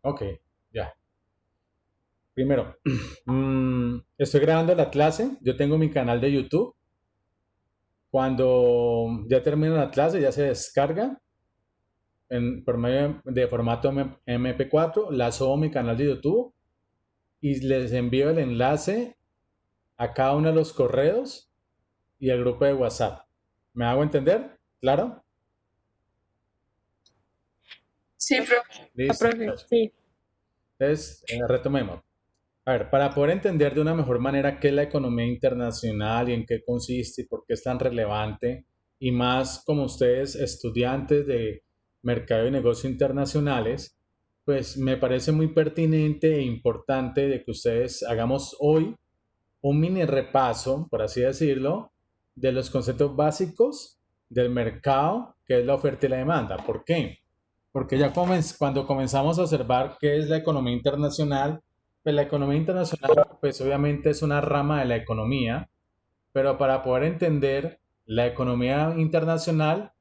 Ok, ya. Primero, estoy grabando la clase. Yo tengo mi canal de YouTube. Cuando ya termino la clase, ya se descarga por medio de formato MP4, la subo a mi canal de YouTube y les envío el enlace a cada uno de los correos y al grupo de WhatsApp. ¿Me hago entender? ¿Claro? Sí, profe. Listo, Profe, muchachos. sí. Entonces, retomemos. A ver, para poder entender de una mejor manera qué es la economía internacional y en qué consiste y por qué es tan relevante, y más como ustedes, estudiantes de mercado y negocios internacionales, pues me parece muy pertinente e importante de que ustedes hagamos hoy un mini repaso, por así decirlo, de los conceptos básicos del mercado, que es la oferta y la demanda. ¿Por qué? Porque ya cuando comenzamos a observar qué es la economía internacional, pues la economía internacional, pues obviamente es una rama de la economía, pero para poder entender la economía internacional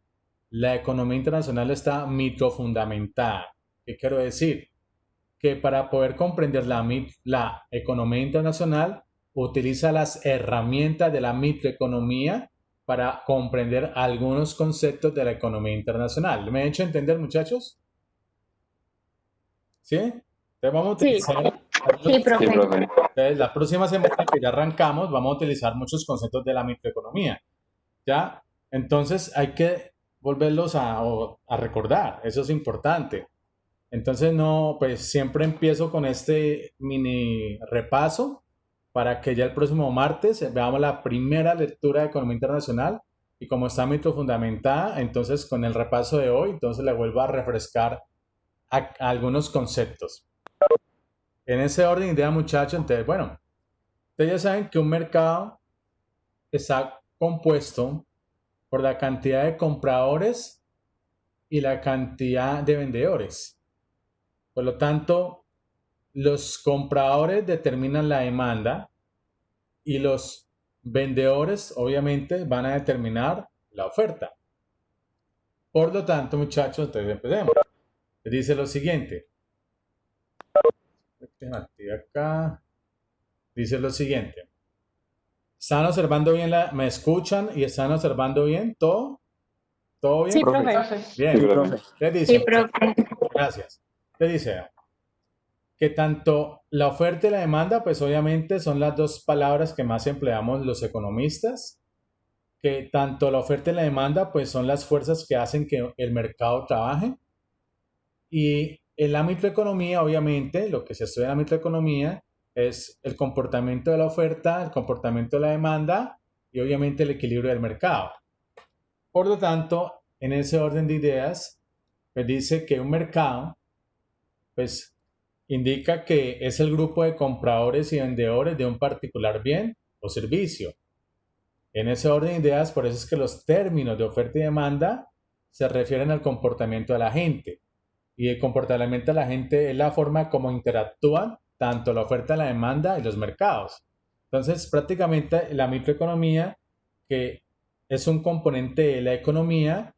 está microfundamentada. ¿Qué quiero decir? Que para poder comprender la economía internacional utiliza las herramientas de la microeconomía para comprender algunos conceptos de la economía internacional. ¿Me he hecho entender, muchachos? ¿Sí? Entonces vamos a Sí, utilizar, sí, profe. entonces, la próxima semana que ya arrancamos, vamos a utilizar muchos conceptos de la microeconomía. ¿Ya? Entonces hay que volverlos a recordar, eso es importante. Entonces, no, pues siempre empiezo con este mini repaso para que ya el próximo martes veamos la primera lectura de Economía Internacional y como está fundamentada, entonces con el repaso de hoy, entonces le vuelvo a refrescar a algunos conceptos. En ese orden de idea, muchachos, entonces, bueno, ustedes ya saben que un mercado está compuesto por la cantidad de compradores y la cantidad de vendedores. Por lo tanto, los compradores determinan la demanda y los vendedores obviamente van a determinar la oferta. Por lo tanto, muchachos, entonces empecemos. Dice lo siguiente. Acá. Dice lo siguiente. ¿Están observando bien ¿Me escuchan y están observando bien todo? ¿Todo Sí, bien? profe. Bien. Sí, profe. ¿Qué Sí, dice, muchachos? profe. Gracias. ¿Qué dice? Que tanto la oferta y la demanda, pues obviamente son las dos palabras que más empleamos los economistas, que tanto la oferta y la demanda, pues son las fuerzas que hacen que el mercado trabaje. Y en la microeconomía, obviamente, lo que se estudia en la microeconomía es el comportamiento de la oferta, el comportamiento de la demanda y obviamente el equilibrio del mercado. Por lo tanto, en ese orden de ideas, pues dice que un mercado, pues indica que es el grupo de compradores y vendedores de un particular bien o servicio. En ese orden de ideas, por eso es que los términos de oferta y demanda se refieren al comportamiento de la gente. Y el comportamiento de la gente es la forma como interactúan tanto la oferta, la demanda y los mercados. Entonces, prácticamente la microeconomía, que es un componente de la economía,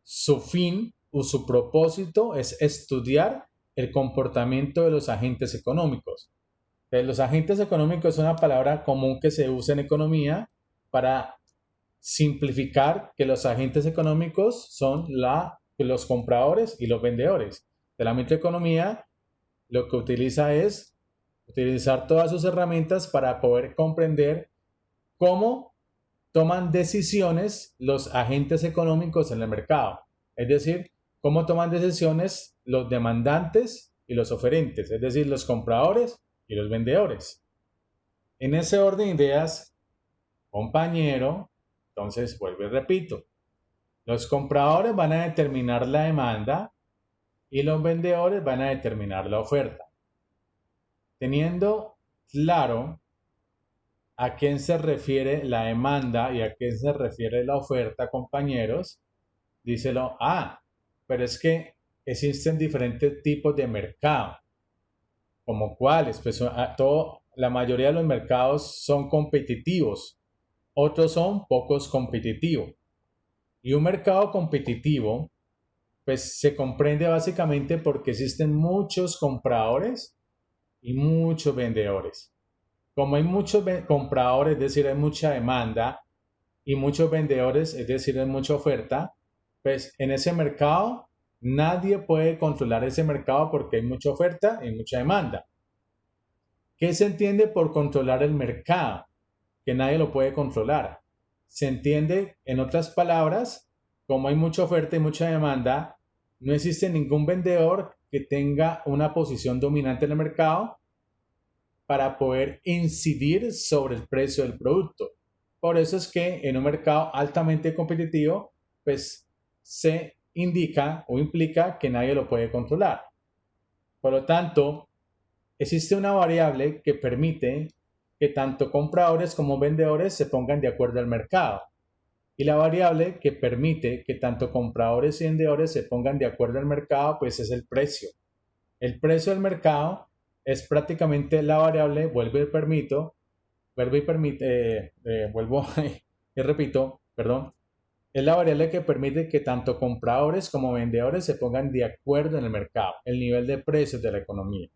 su fin o su propósito es estudiar el comportamiento de los agentes económicos. Los agentes económicos es una palabra común que se usa en economía para simplificar que los agentes económicos son los compradores y los vendedores. De la microeconomía lo que utiliza es utilizar todas sus herramientas para poder comprender cómo toman decisiones los agentes económicos en el mercado. Es decir, cómo toman decisiones los demandantes y los oferentes, es decir, los compradores y los vendedores. En ese orden de ideas, compañero, entonces vuelvo y repito, los compradores van a determinar la demanda y los vendedores van a determinar la oferta. Teniendo claro a quién se refiere la demanda y a quién se refiere la oferta, compañeros, díselo, pero es que existen diferentes tipos de mercado, como cuáles, pues la mayoría de los mercados son competitivos, otros son pocos competitivos. Y un mercado competitivo pues se comprende básicamente porque existen muchos compradores y muchos vendedores. Como hay muchos compradores, es decir, hay mucha demanda, y muchos vendedores, es decir, hay mucha oferta, pues en ese mercado nadie puede controlar ese mercado porque hay mucha oferta y mucha demanda. ¿Qué se entiende por controlar el mercado? Que nadie lo puede controlar. Se entiende, en otras palabras, como hay mucha oferta y mucha demanda, no existe ningún vendedor que tenga una posición dominante en el mercado para poder incidir sobre el precio del producto. Por eso es que en un mercado altamente competitivo, pues se indica o implica que nadie lo puede controlar. Por lo tanto, existe una variable que permite que tanto compradores como vendedores se pongan de acuerdo al mercado. Y la variable que permite que tanto compradores y vendedores se pongan de acuerdo al mercado, pues es el precio. El precio del mercado es prácticamente la variable, vuelvo y repito, perdón, es la variable que permite que tanto compradores como vendedores se pongan de acuerdo en el mercado, el nivel de precios de la economía.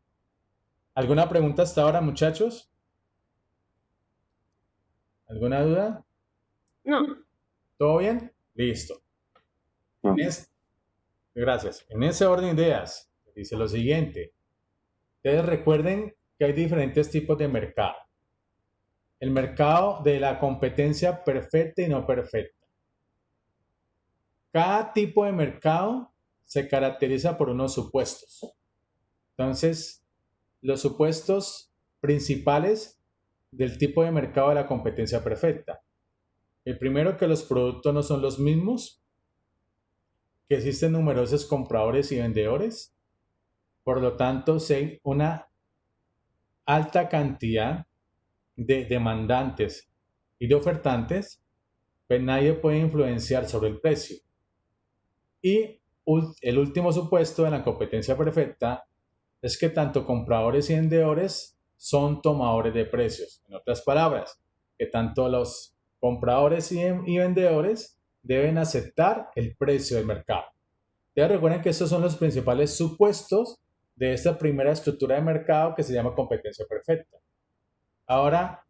¿Alguna pregunta hasta ahora, muchachos? ¿Alguna duda? No. ¿Todo bien? Listo. No. Gracias. En ese orden de ideas, dice lo siguiente. Ustedes recuerden que hay diferentes tipos de mercado. El mercado de la competencia perfecta y no perfecta. Cada tipo de mercado se caracteriza por unos supuestos. Entonces, los supuestos principales del tipo de mercado de la competencia perfecta. El primero, que los productos no son los mismos, que existen numerosos compradores y vendedores, por lo tanto, si hay una alta cantidad de demandantes y de ofertantes, pues nadie puede influenciar sobre el precio. Y el último supuesto de la competencia perfecta es que tanto compradores y vendedores son tomadores de precios. En otras palabras, que tanto los compradores y vendedores deben aceptar el precio del mercado. Ya recuerden que estos son los principales supuestos de esta primera estructura de mercado que se llama competencia perfecta. Ahora,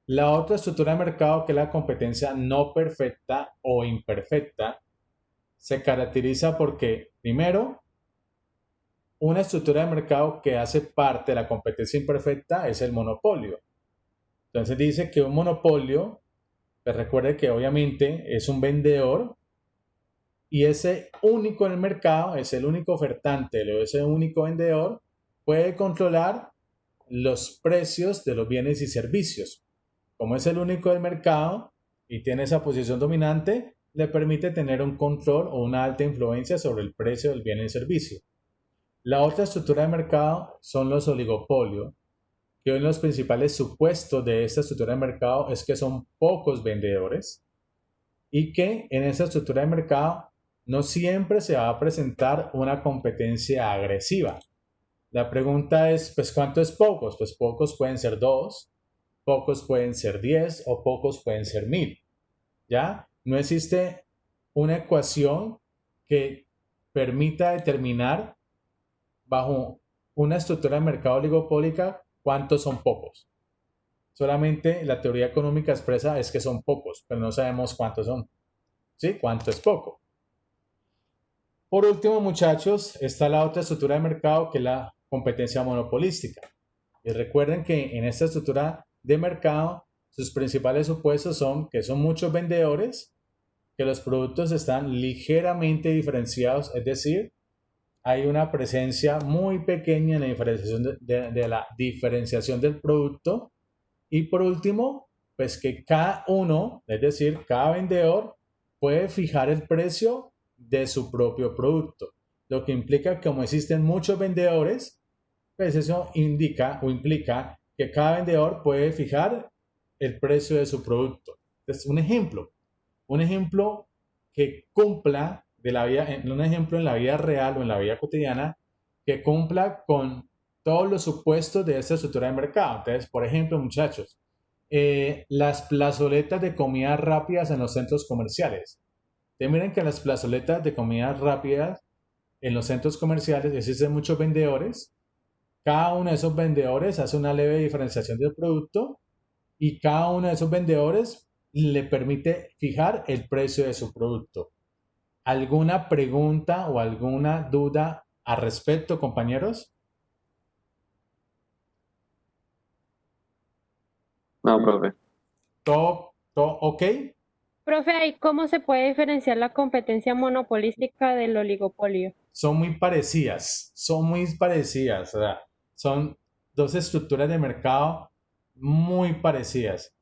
la otra estructura de mercado, que es la competencia no perfecta o imperfecta, se caracteriza porque, primero, una estructura de mercado que hace parte de la competencia imperfecta es el monopolio. Entonces dice que un monopolio, pues recuerde que obviamente es un vendedor y ese único en el mercado, es el único ofertante o ese único vendedor, puede controlar los precios de los bienes y servicios. Como es el único del mercado y tiene esa posición dominante, le permite tener un control o una alta influencia sobre el precio del bien y servicio. La otra estructura de mercado son los oligopolios, que uno de los principales supuestos de esta estructura de mercado es que son pocos vendedores y que en esta estructura de mercado no siempre se va a presentar una competencia agresiva. La pregunta es, pues, ¿cuánto es pocos? Pues pocos pueden ser 2, pocos pueden ser 10 o pocos pueden ser 1000. ¿Ya? No existe una ecuación que permita determinar bajo una estructura de mercado oligopólica cuántos son pocos. Solamente la teoría económica expresa es que son pocos, pero no sabemos cuántos son. ¿Sí? ¿Cuánto es poco? Por último, muchachos, está la otra estructura de mercado, que es la competencia monopolística. Y recuerden que en esta estructura de mercado, sus principales supuestos son que son muchos vendedores, que los productos están ligeramente diferenciados, es decir, hay una presencia muy pequeña en la diferenciación de la diferenciación del producto. Y por último, pues que cada uno, es decir, cada vendedor puede fijar el precio de su propio producto, lo que implica que como existen muchos vendedores, pues eso indica o implica que cada vendedor puede fijar el precio de su producto. Entonces, un ejemplo que cumpla de la vida, un ejemplo en la vida real o en la vida cotidiana que cumpla con todos los supuestos de esta estructura de mercado. Entonces, por ejemplo, muchachos, las plazoletas de comidas rápidas en los centros comerciales. Ustedes miren que en las plazoletas de comidas rápidas, en los centros comerciales, existen muchos vendedores. Cada uno de esos vendedores hace una leve diferenciación del producto y cada uno de esos vendedores le permite fijar el precio de su producto. ¿Alguna pregunta o alguna duda al respecto, compañeros? No, profe. ¿Todo ok? Profe, ¿y cómo se puede diferenciar la competencia monopolística del oligopolio? Son muy parecidas, o sea, son dos estructuras de mercado muy parecidas.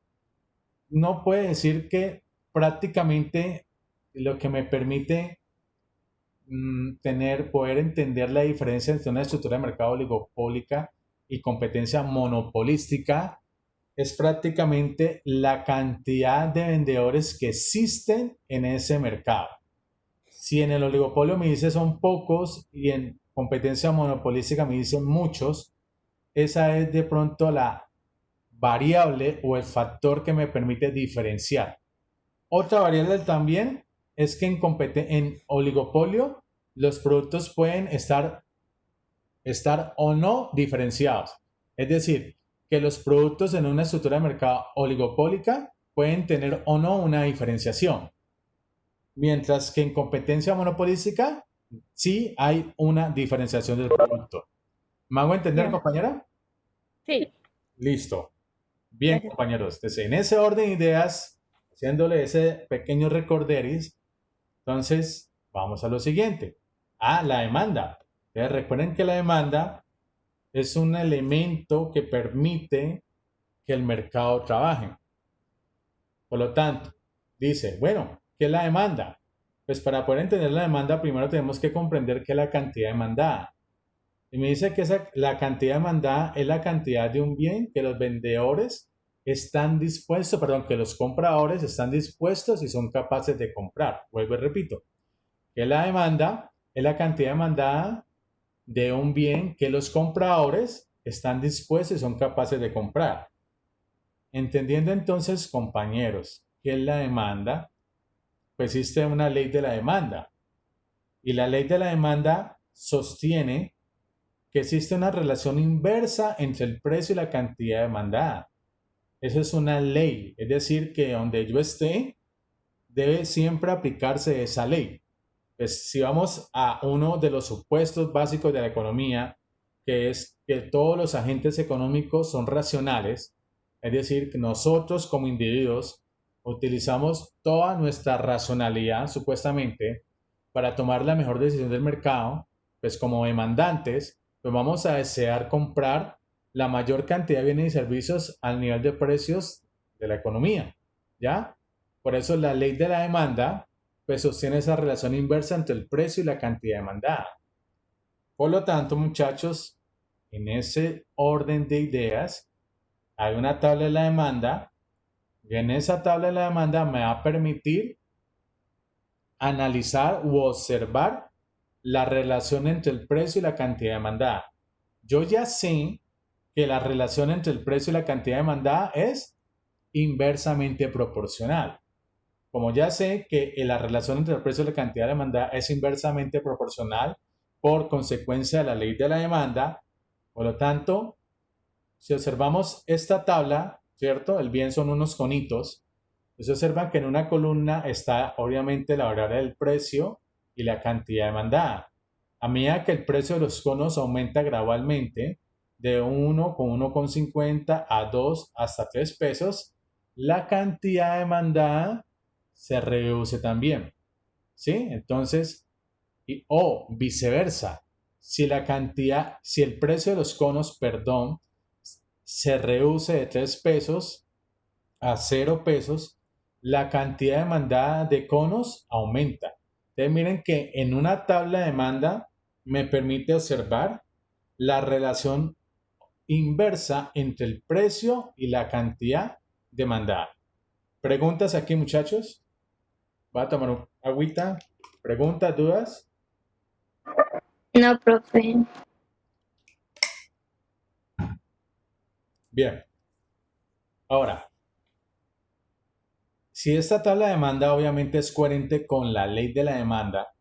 No puede decir que prácticamente lo que me permite poder entender la diferencia entre una estructura de mercado oligopólica y competencia monopolística es prácticamente la cantidad de vendedores que existen en ese mercado. Si en el oligopolio me dice son pocos y en competencia monopolística me dicen muchos, esa es de pronto la variable o el factor que me permite diferenciar. Otra variable también es que en oligopolio los productos pueden estar o no diferenciados. Es decir, que los productos en una estructura de mercado oligopólica pueden tener o no una diferenciación. Mientras que en competencia monopolística sí hay una diferenciación del producto. ¿Me hago entender, Bien. compañera? Sí. Listo. Bien, Gracias. compañeros. Entonces, en ese orden de ideas, haciéndole ese pequeño recorderis, entonces vamos a lo siguiente. La demanda. Entonces, recuerden que la demanda es un elemento que permite que el mercado trabaje. Por lo tanto, dice, bueno, ¿qué es la demanda? Pues para poder entender la demanda, primero tenemos que comprender qué es la cantidad demandada. Y me dice que la cantidad demandada es la cantidad de un bien que los vendedores están dispuestos, perdón, que los compradores están dispuestos y son capaces de comprar. Vuelvo y repito, que la demanda es la cantidad demandada de un bien que los compradores están dispuestos y son capaces de comprar. Entendiendo entonces, compañeros, qué es la demanda, pues existe una ley de la demanda. Y la ley de la demanda sostiene que existe una relación inversa entre el precio y la cantidad demandada. Eso es una ley, es decir, que donde yo esté, debe siempre aplicarse esa ley. Pues si vamos a uno de los supuestos básicos de la economía, que es que todos los agentes económicos son racionales, es decir, que nosotros como individuos utilizamos toda nuestra racionalidad, supuestamente, para tomar la mejor decisión del mercado, pues como demandantes, pues vamos a desear comprar la mayor cantidad de bienes y servicios al nivel de precios de la economía, ¿ya? Por eso la ley de la demanda pues sostiene esa relación inversa entre el precio y la cantidad demandada. Por lo tanto, muchachos, en ese orden de ideas, hay una tabla de la demanda y en esa tabla de la demanda me va a permitir analizar u observar la relación entre el precio y la cantidad demandada. Yo ya sé que la relación entre el precio y la cantidad demandada es inversamente proporcional. Como ya sé que la relación entre el precio y la cantidad demandada es inversamente proporcional por consecuencia de la ley de la demanda, por lo tanto, si observamos esta tabla, ¿cierto? El bien son unos conitos. Se observan que en una columna está obviamente la variable del precio y la cantidad demandada. A medida que el precio de los conos aumenta gradualmente, de 1,50 a 2 hasta 3 pesos, la cantidad demandada se reduce también. ¿Sí? Entonces, o viceversa, si el precio de los conos, perdón, se reduce de 3 pesos a 0 pesos, la cantidad demandada de conos aumenta. Entonces miren que en una tabla de demanda me permite observar la relación inversa entre el precio y la cantidad demandada. ¿Preguntas aquí, muchachos? ¿Va a tomar un agüita? ¿Preguntas, dudas? No, profe. Bien. Ahora, Si esta tabla de demanda obviamente es coherente con la ley de la demanda,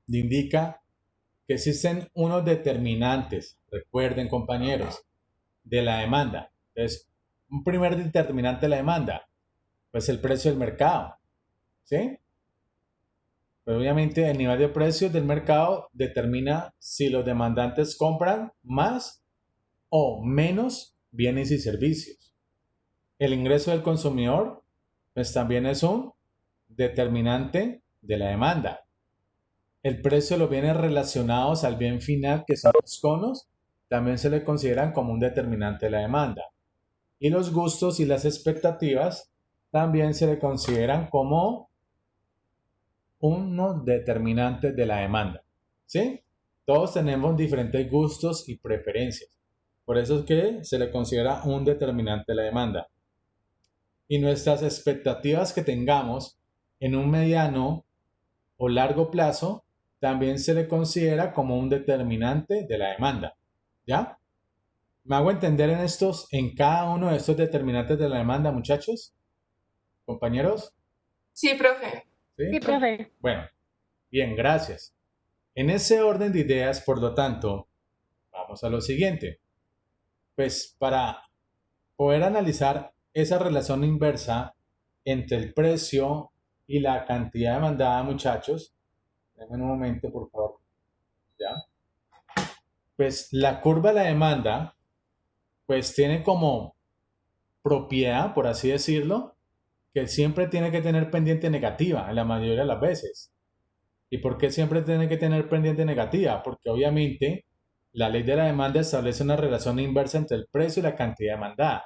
indica que existen unos determinantes, recuerden compañeros, de la demanda. Entonces, un primer determinante de la demanda, pues el precio del mercado, ¿sí? Pero obviamente el nivel de precios del mercado determina si los demandantes compran más o menos bienes y servicios. El ingreso del consumidor, pues también es un determinante de la demanda. El precio de los bienes relacionados al bien final, que son los conos, también se le consideran como un determinante de la demanda. Y los gustos y las expectativas también se le consideran como unos determinantes de la demanda. ¿Sí? Todos tenemos diferentes gustos y preferencias. Por eso es que se le considera un determinante de la demanda. Y nuestras expectativas que tengamos en un mediano o largo plazo también se le considera como un determinante de la demanda. ¿Ya? ¿Me hago entender en cada uno de estos determinantes de la demanda, muchachos? ¿Compañeros? Sí, profe. ¿Sí? Sí, profe. Bueno, bien, gracias. En ese orden de ideas, por lo tanto, vamos a lo siguiente. Pues para poder analizar esa relación inversa entre el precio y la cantidad demandada, muchachos, denme un momento, por favor. ¿Ya? Pues la curva de la demanda, pues tiene como propiedad, por así decirlo, que siempre tiene que tener pendiente negativa en la mayoría de las veces. ¿Y por qué siempre tiene que tener pendiente negativa? Porque obviamente la ley de la demanda establece una relación inversa entre el precio y la cantidad demandada.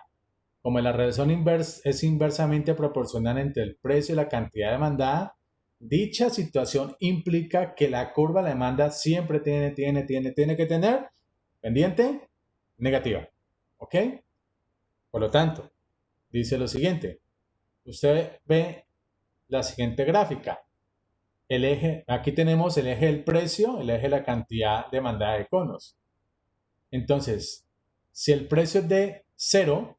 Como la relación inversa es inversamente proporcional entre el precio y la cantidad demandada, dicha situación implica que la curva de la demanda siempre tiene que tener pendiente negativa. ¿Ok? Por lo tanto, dice lo siguiente. Usted ve la siguiente gráfica. El eje, aquí tenemos el eje del precio, el eje de la cantidad demandada de conos. Entonces, si el precio es de 0,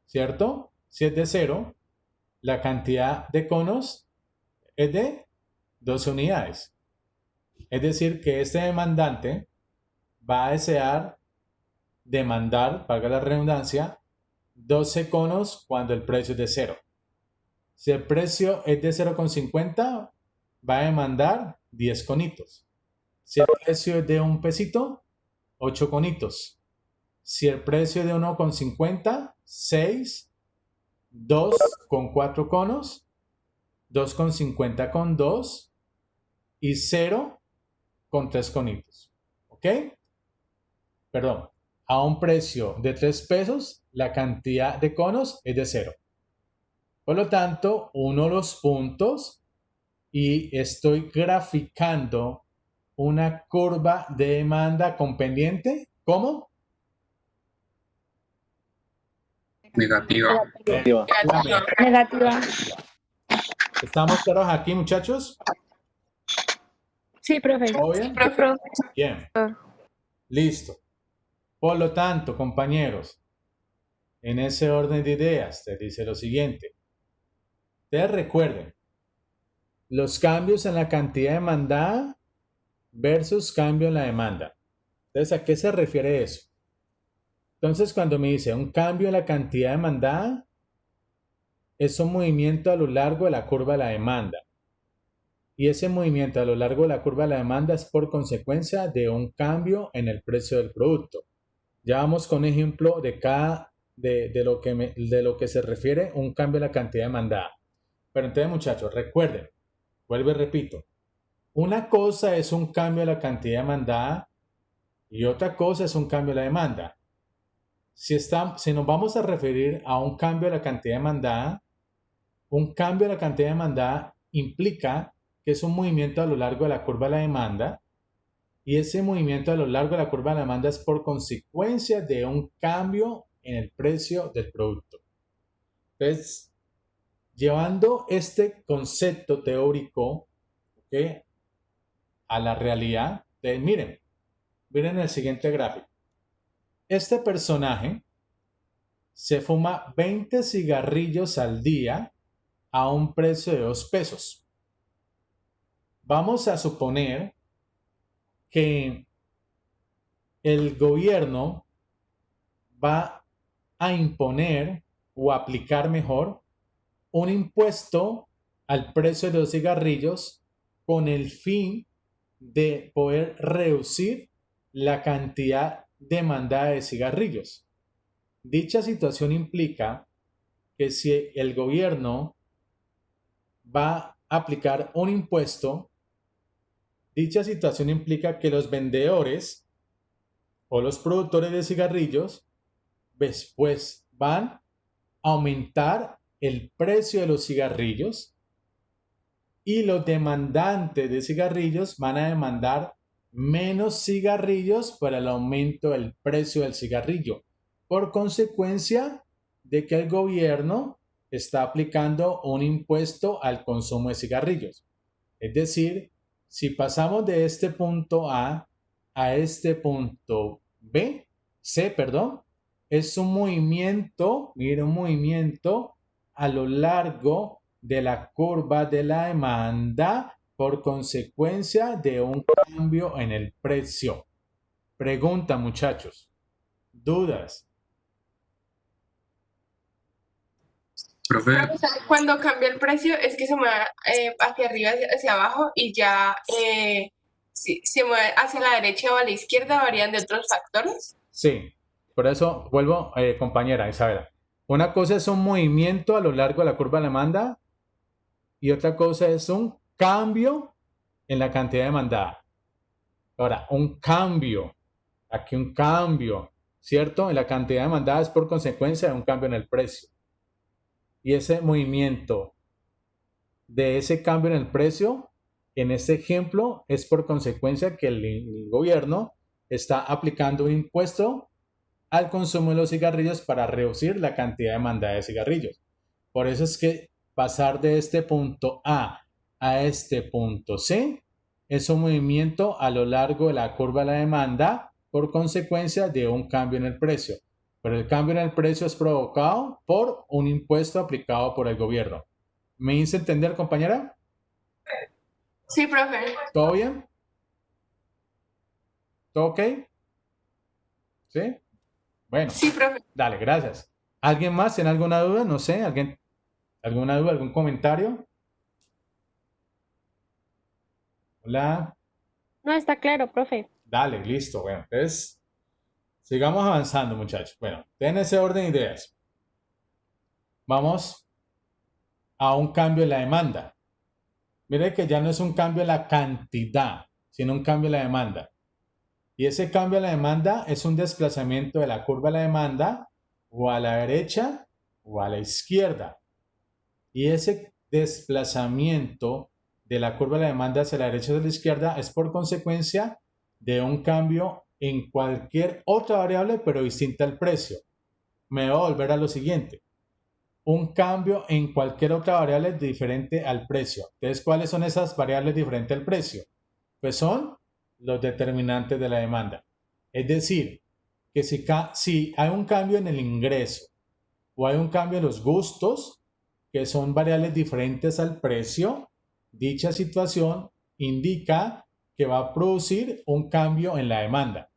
¿cierto? Si es de 0, la cantidad de conos es de 12 unidades. Es decir, que este demandante va a desear demandar, valga la redundancia, 12 conos cuando el precio es de 0. Si el precio es de 0,50, va a demandar 10 conitos. Si el precio es de un pesito, 8 conitos. Si el precio es de 1,50, 6, 2 con 4 conos, 2,50 con 2 y 0 con 3 conitos. ¿Ok? Perdón, a un precio de 3 pesos, la cantidad de conos es de 0. Por lo tanto, uno de los puntos y estoy graficando una curva de demanda con pendiente. ¿Cómo? Negativa. Negativa. ¿Estamos claros aquí, muchachos? Sí, profe. ¿Todo bien? Profe. Bien. Listo. Por lo tanto, compañeros, en ese orden de ideas, te dice lo siguiente. Ustedes recuerden, los cambios en la cantidad demandada versus cambio en la demanda. Entonces, ¿a qué se refiere eso? Entonces, cuando me dice un cambio en la cantidad demandada, es un movimiento a lo largo de la curva de la demanda. Y ese movimiento a lo largo de la curva de la demanda es por consecuencia de un cambio en el precio del producto. Ya vamos con un ejemplo de lo que se refiere un cambio en la cantidad demandada. Pero entonces, muchachos, recuerden, vuelvo y repito, una cosa es un cambio en la cantidad demandada y otra cosa es un cambio en la demanda. Si nos vamos a referir a un cambio de la cantidad demandada, un cambio de la cantidad demandada implica que es un movimiento a lo largo de la curva de la demanda y ese movimiento a lo largo de la curva de la demanda es por consecuencia de un cambio en el precio del producto. Entonces, llevando este concepto teórico, ¿okay?, a la realidad, miren el siguiente gráfico. Este personaje se fuma 20 cigarrillos al día a un precio de 2 pesos. Vamos a suponer que el gobierno va a imponer o aplicar mejor un impuesto al precio de los cigarrillos con el fin de poder reducir la cantidad demandada de cigarrillos. Dicha situación implica que si el gobierno va a aplicar un impuesto, dicha situación implica que los vendedores o los productores de cigarrillos después van a aumentar el precio de los cigarrillos y los demandantes de cigarrillos van a demandar menos cigarrillos por el aumento del precio del cigarrillo, por consecuencia de que el gobierno está aplicando un impuesto al consumo de cigarrillos. Es decir, si pasamos de este punto A a este punto C, es un movimiento, mira, un movimiento a lo largo de la curva de la demanda por consecuencia de un cambio en el precio. Pregunta, muchachos. ¿Dudas? Profe, cuando cambia el precio es que se mueve hacia arriba, hacia abajo y ya si se mueve hacia la derecha o a la izquierda varían de otros factores. Sí, por eso vuelvo, compañera Isabela. Una cosa es un movimiento a lo largo de la curva de la demanda y otra cosa es un cambio en la cantidad demandada. Ahora, un cambio, aquí un cambio, ¿cierto? En la cantidad demandada es por consecuencia de un cambio en el precio. Y ese movimiento de ese cambio en el precio, en este ejemplo, es por consecuencia que el gobierno está aplicando un impuesto al consumo de los cigarrillos para reducir la cantidad demandada de cigarrillos. Por eso es que pasar de este punto A a este punto C es un movimiento a lo largo de la curva de la demanda por consecuencia de un cambio en el precio. Pero el cambio en el precio es provocado por un impuesto aplicado por el gobierno. ¿Me hice entender, compañera? Sí, profe. ¿Todo bien? ¿Todo ok? ¿Sí? Bueno, Sí, profe. dale, gracias. ¿Alguien más tiene alguna duda? No sé, ¿alguna duda, algún comentario? Hola. No, está claro, profe. Dale, listo. Bueno, entonces sigamos avanzando, muchachos. Bueno, en ese orden de ideas. Vamos a un cambio en la demanda. Mire que ya no es un cambio en la cantidad, sino un cambio en la demanda. Y ese cambio en la demanda es un desplazamiento de la curva de la demanda o a la derecha o a la izquierda. Y ese desplazamiento de la curva de la demanda hacia la derecha o a la izquierda es por consecuencia de un cambio en cualquier otra variable, pero distinta al precio. Me voy a volver a lo siguiente. Un cambio en cualquier otra variable diferente al precio. Entonces, ¿cuáles son esas variables diferentes al precio? Pues son los determinantes de la demanda. Es decir, que si hay un cambio en el ingreso o hay un cambio en los gustos, que son variables diferentes al precio, dicha situación indica que va a producir un cambio en la demanda.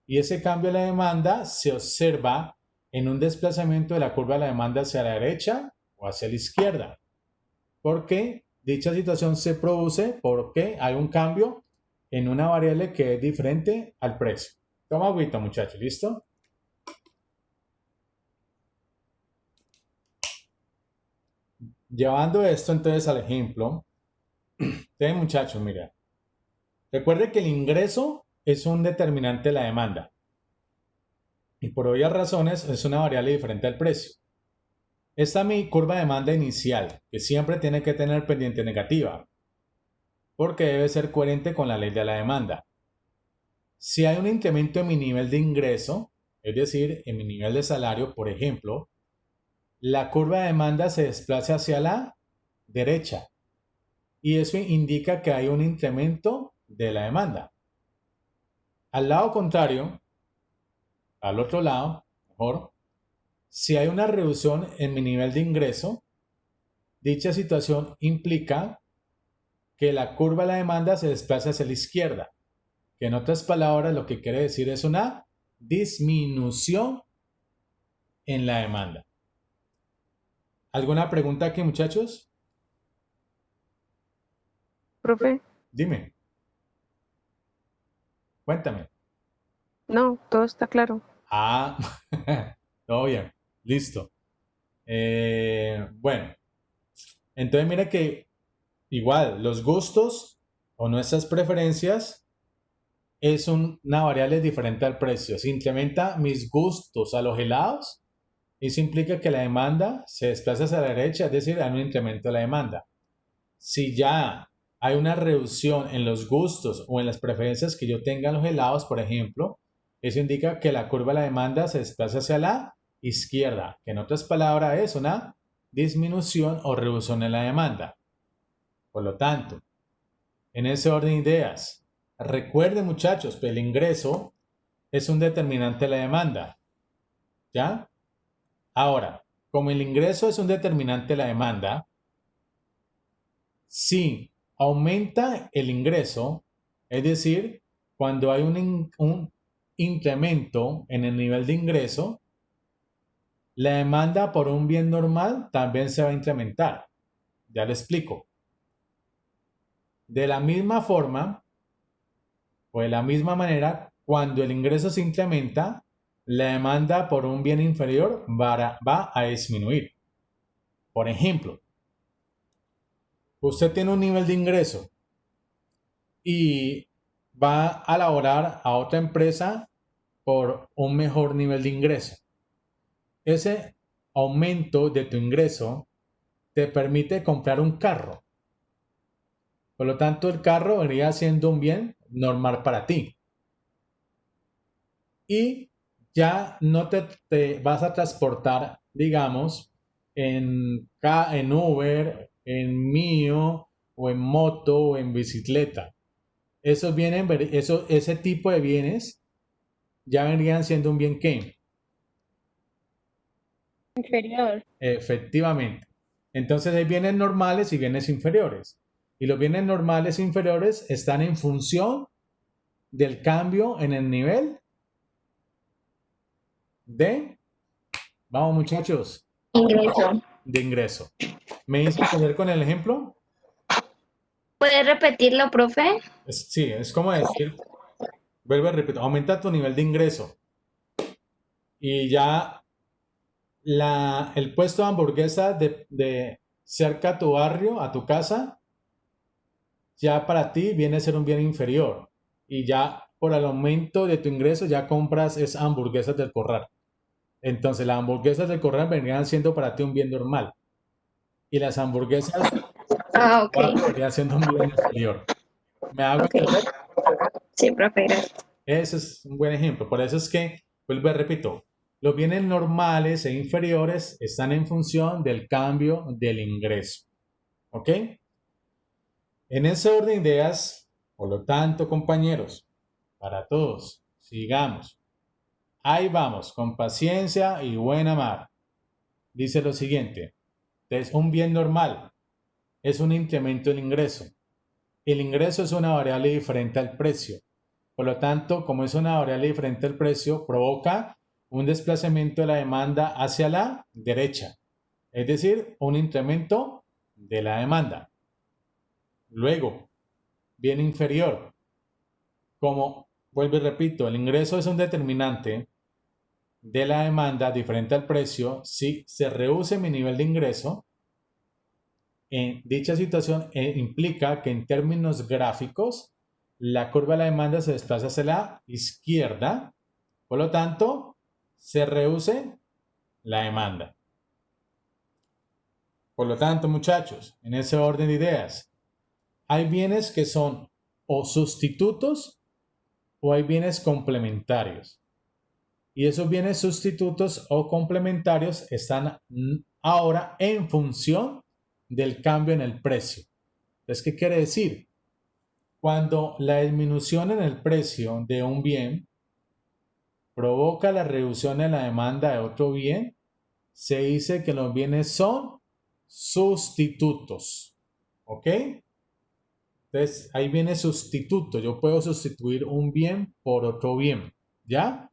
Y ese cambio en la demanda se observa en un desplazamiento de la curva de la demanda hacia la derecha o hacia la izquierda. Porque dicha situación se produce porque hay un cambio en una variable que es diferente al precio. Toma agüita, muchachos, ¿listo? Llevando esto entonces al ejemplo, ustedes muchachos, mira, recuerde que el ingreso es un determinante de la demanda y por obvias razones es una variable diferente al precio. Esta es mi curva de demanda inicial, que siempre tiene que tener pendiente negativa, porque debe ser coherente con la ley de la demanda. Si hay un incremento en mi nivel de ingreso, es decir, en mi nivel de salario, por ejemplo, la curva de demanda se desplaza hacia la derecha y eso indica que hay un incremento de la demanda. Al lado contrario, al otro lado, mejor, si hay una reducción en mi nivel de ingreso, Dicha situación implica que la curva de la demanda se desplaza hacia la izquierda, que en otras palabras lo que quiere decir es una disminución en la demanda. ¿Alguna pregunta aquí, muchachos? Profe, Dime. Cuéntame. no, todo está claro. Ah, todo bien. Listo. Bueno, entonces mira que igual los gustos o nuestras preferencias es una variable diferente al precio. Si incrementa mis gustos a los helados, eso implica que la demanda se desplaza hacia la derecha, es decir, hay un incremento de la demanda. Si ya hay una reducción en los gustos o en las preferencias que yo tenga en los helados, por ejemplo, eso indica que la curva de la demanda se desplaza hacia la izquierda, que en otras palabras es una disminución o reducción en la demanda. Por lo tanto, en ese orden de ideas, recuerden muchachos que el ingreso es un determinante de la demanda. ¿Ya? Ahora, como el ingreso es un determinante de la demanda, si aumenta el ingreso, es decir, cuando hay un incremento en el nivel de ingreso, la demanda por un bien normal también se va a incrementar. Ya lo explico. De la misma forma o de la misma manera, cuando el ingreso se incrementa, la demanda por un bien inferior va a disminuir. Por ejemplo, usted tiene un nivel de ingreso y va a laborar a otra empresa por un mejor nivel de ingreso. Ese aumento de tu ingreso te permite comprar un carro. Por lo tanto, el carro vendría siendo un bien normal para ti. Y ya no te vas a transportar, digamos, en Uber, en Mío, o en moto, o en bicicleta. Ese tipo de bienes ya vendrían siendo un bien ¿qué? Inferior. Efectivamente. Entonces hay bienes normales y bienes inferiores. Y los bienes normales e inferiores están en función del cambio en el nivel vamos muchachos, Ingreso. de ingreso. ¿Me hice entender con el ejemplo? ¿Puedes repetirlo, profe? Sí, es como decir, vuelvo a repetir, aumenta tu nivel de ingreso y ya el puesto de hamburguesa de cerca a tu barrio, a tu casa, ya para ti viene a ser un bien inferior y ya por el aumento de tu ingreso ya compras esas hamburguesas del corral. Entonces las hamburguesas del corral vendrían siendo para ti un bien normal y las hamburguesas Ah, ok. vendrían siendo un bien inferior. ¿Me hago Ok. entender? Sí, profe, gracias. Ese es un buen ejemplo. Por eso es que, vuelvo a repito, los bienes normales e inferiores están en función del cambio del ingreso. ¿Ok? En ese orden de ideas, por lo tanto, compañeros, para todos, sigamos. Ahí vamos, con paciencia y buena mar. Dice lo siguiente, es un bien normal, es un incremento del ingreso. El ingreso es una variable diferente al precio. Por lo tanto, como es una variable diferente al precio, provoca un desplazamiento de la demanda hacia la derecha, es decir, un incremento de la demanda. Luego, bien inferior. Como vuelvo y repito, el ingreso es un determinante de la demanda diferente al precio. Si se reduce mi nivel de ingreso, en dicha situación implica que en términos gráficos la curva de la demanda se desplaza hacia la izquierda, por lo tanto se reduce la demanda. Por lo tanto, muchachos, en ese orden de ideas, hay bienes que son o sustitutos o hay bienes complementarios. Y esos bienes sustitutos o complementarios están ahora en función del cambio en el precio. Entonces, ¿qué quiere decir? Cuando la disminución en el precio de un bien provoca la reducción en la demanda de otro bien, se dice que los bienes son sustitutos. ¿Ok? Entonces, ahí viene sustituto. Yo puedo sustituir un bien por otro bien. ¿Ya?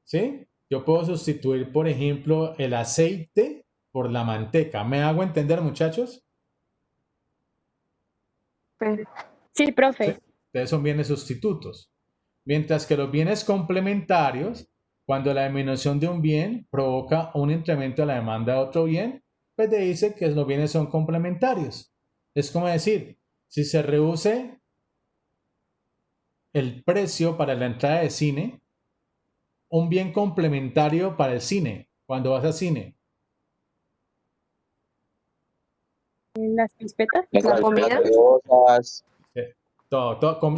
¿Sí? Yo puedo sustituir, por ejemplo, el aceite por la manteca. ¿Me hago entender, muchachos? Profe. Sí, profe. ¿Sí? Entonces son bienes sustitutos. Mientras que los bienes complementarios, cuando la disminución de un bien provoca un incremento de la demanda de otro bien, pues te dice que los bienes son complementarios. Es como decir, si se reduce el precio para la entrada de cine, un bien complementario para el cine, cuando vas al cine. Las crispetas. La comida. Gaseosas.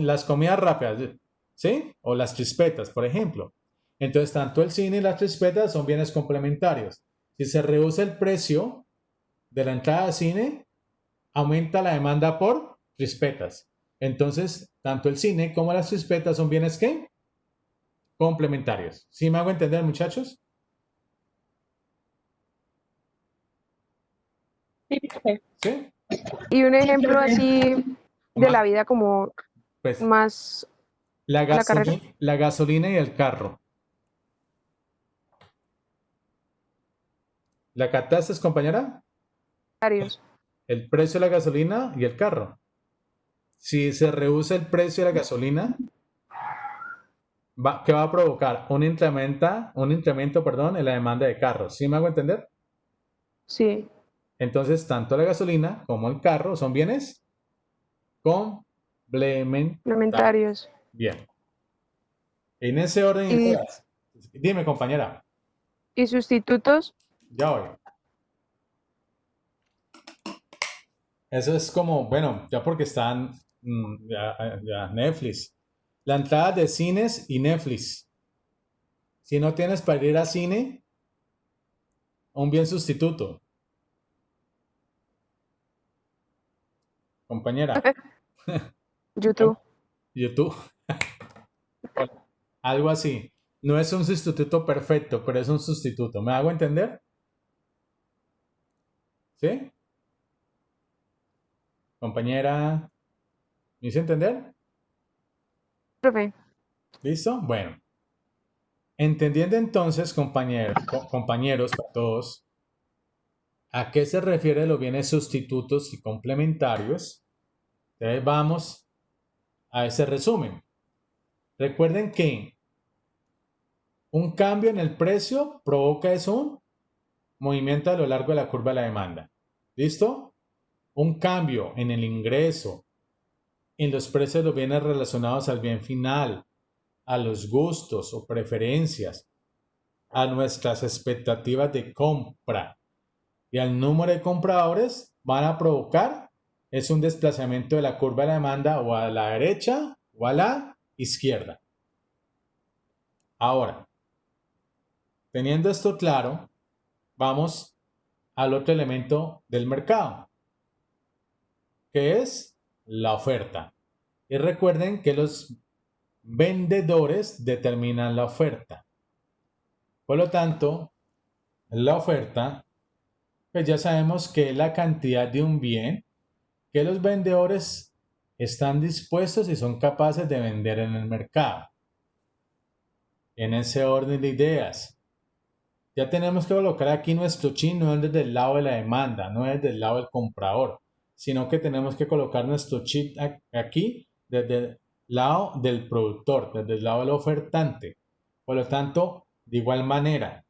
Las comidas rápidas, ¿sí? O las crispetas, por ejemplo. Entonces, tanto el cine y las crispetas son bienes complementarios. Si se reduce el precio de la entrada de cine, aumenta la demanda por crispetas. Entonces, tanto el cine como las crispetas son bienes ¿qué? Complementarios. ¿Sí me hago entender, muchachos? Sí, profe. ¿Sí? Y un ejemplo así de la vida como Pues más la la carrera. gasolina y el carro. ¿La captaste, compañera? varios. El precio de la gasolina y el carro. Si se reduce el precio de la gasolina, ¿qué va a provocar? Un incremento, perdón, en la demanda de carros. ¿Sí me hago entender? Sí. Entonces, tanto la gasolina como el carro son bienes complementarios. Complementarios. Bien. En ese orden Y, ideas. Dime, compañera. y sustitutos. Ya voy. Eso es como, bueno, ya porque están ya Netflix. La entrada de cines y Netflix. Si no tienes para ir a cine, un bien sustituto. Compañera. YouTube. YouTube. Algo así. No es un sustituto perfecto, pero es un sustituto. ¿Me hago entender? ¿Sí? Compañera. ¿Me hice entender? Profe. ¿Listo? Bueno. Entendiendo entonces, compañeros, para todos, ¿a qué se refiere los bienes sustitutos y complementarios? Entonces vamos a ese resumen. Recuerden que un cambio en el precio provoca un movimiento a lo largo de la curva de la demanda. ¿Listo? Un cambio en el ingreso, en los precios de los bienes relacionados al bien final, a los gustos o preferencias, a nuestras expectativas de compra y al número de compradores van a provocar es un desplazamiento de la curva de la demanda o a la derecha o a la izquierda. Ahora, teniendo esto claro, vamos al otro elemento del mercado, que es la oferta. Y recuerden que los vendedores determinan la oferta. Por lo tanto, la oferta, pues ya sabemos que es la cantidad de un bien que los vendedores están dispuestos y son capaces de vender en el mercado. En ese orden de ideas, ya tenemos que colocar aquí nuestro chin no es desde el lado de la demanda, no es desde el lado del comprador, sino que tenemos que colocar nuestro chip aquí desde el lado del productor, desde el lado del ofertante. Por lo tanto, de igual manera,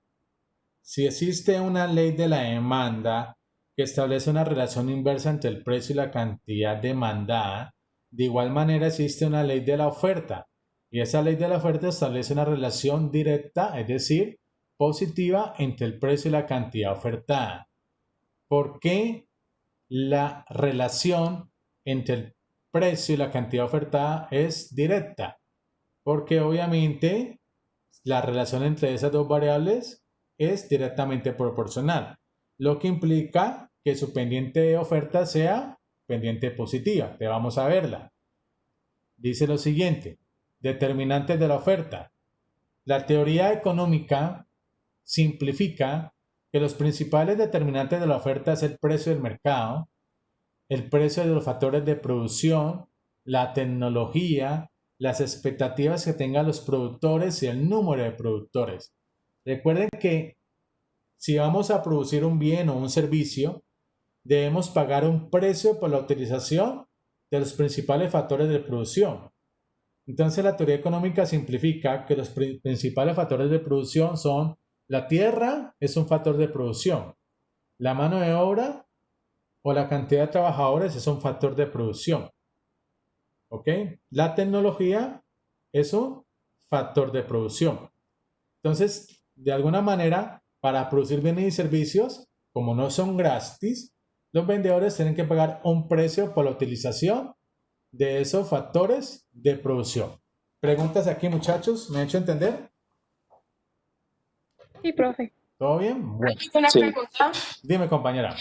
si existe una ley de la demanda que establece una relación inversa entre el precio y la cantidad demandada, de igual manera existe una ley de la oferta. Y esa ley de la oferta establece una relación directa, es decir, positiva entre el precio y la cantidad ofertada. ¿Por qué la relación entre el precio y la cantidad ofertada es directa? Porque obviamente la relación entre esas dos variables es directamente proporcional, lo que implica que su pendiente de oferta sea pendiente positiva. Te vamos a verla. Dice lo siguiente, determinantes de la oferta. La teoría económica simplifica que los principales determinantes de la oferta es el precio del mercado, el precio de los factores de producción, la tecnología, las expectativas que tengan los productores y el número de productores. Recuerden que si vamos a producir un bien o un servicio, debemos pagar un precio por la utilización de los principales factores de producción. Entonces la teoría económica simplifica que los principales factores de producción son: la tierra es un factor de producción, la mano de obra o la cantidad de trabajadores es un factor de producción. ¿Ok? La tecnología es un factor de producción. Entonces, de alguna manera, para producir bienes y servicios, como no son gratis, los vendedores tienen que pagar un precio por la utilización de esos factores de producción. ¿Preguntas aquí, muchachos? ¿Me he hecho entender? Sí, profe. ¿Todo bien? Bueno. Una Sí. pregunta. Dime, compañera.